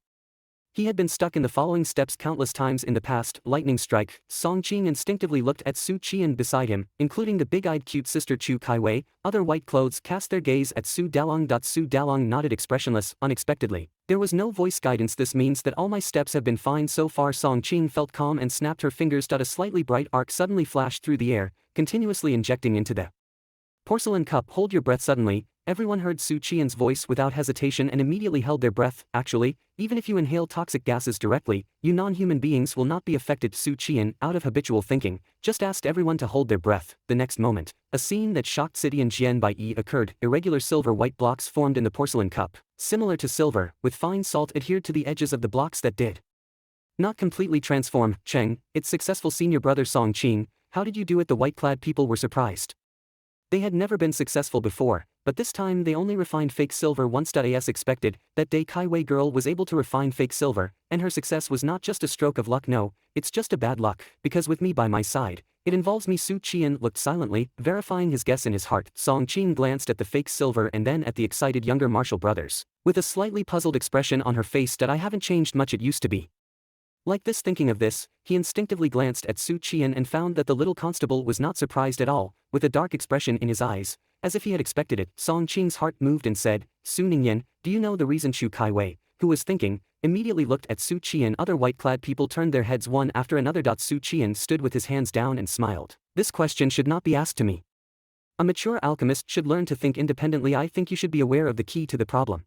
He had been stuck in the following steps countless times in the past. Lightning strike. Song Qing instinctively looked at Su Qian beside him, including the big-eyed cute sister Chu Kaiwei. Other white clothes cast their gaze at Su Dalong. Su Dalong nodded expressionless. "Unexpectedly, there was no voice guidance. This means that all my steps have been fine so far." Song Qing felt calm and snapped her fingers. A slightly bright arc suddenly flashed through the air, continuously injecting into the porcelain cup. "Hold your breath." Suddenly, everyone heard Su Qian's voice without hesitation and immediately held their breath. "Actually, even if you inhale toxic gases directly, you non-human beings will not be affected." Su Qian, out of habitual thinking, just asked everyone to hold their breath. The next moment, a scene that shocked Sidian Jian Bai occurred. Irregular silver-white blocks formed in the porcelain cup, similar to silver, with fine salt adhered to the edges of the blocks that did not completely transform. "Cheng, it's successful." Senior brother Song Qing, "How did you do it?" The white-clad people were surprised. They had never been successful before, but this time they only refined fake silver once. As expected, that day Kai Wei girl was able to refine fake silver, and her success was not just a stroke of luck. No, it's just a bad luck, because with me by my side, it involves me. Su Qian looked silently, verifying his guess in his heart. Song Qing glanced at the fake silver and then at the excited younger Marshall brothers, with a slightly puzzled expression on her face. That I haven't changed much, it used to be like this. Thinking of this, he instinctively glanced at Su Qian and found that the little constable was not surprised at all, with a dark expression in his eyes, as if he had expected it. Song Qing's heart moved and said, Su Ningyan, do you know the reason? Chu Kai Wei, who was thinking, immediately looked at Su Qian. Other white-clad people turned their heads one after another. Su Qian stood with his hands down and smiled. This question should not be asked to me. A mature alchemist should learn to think independently. I think you should be aware of the key to the problem.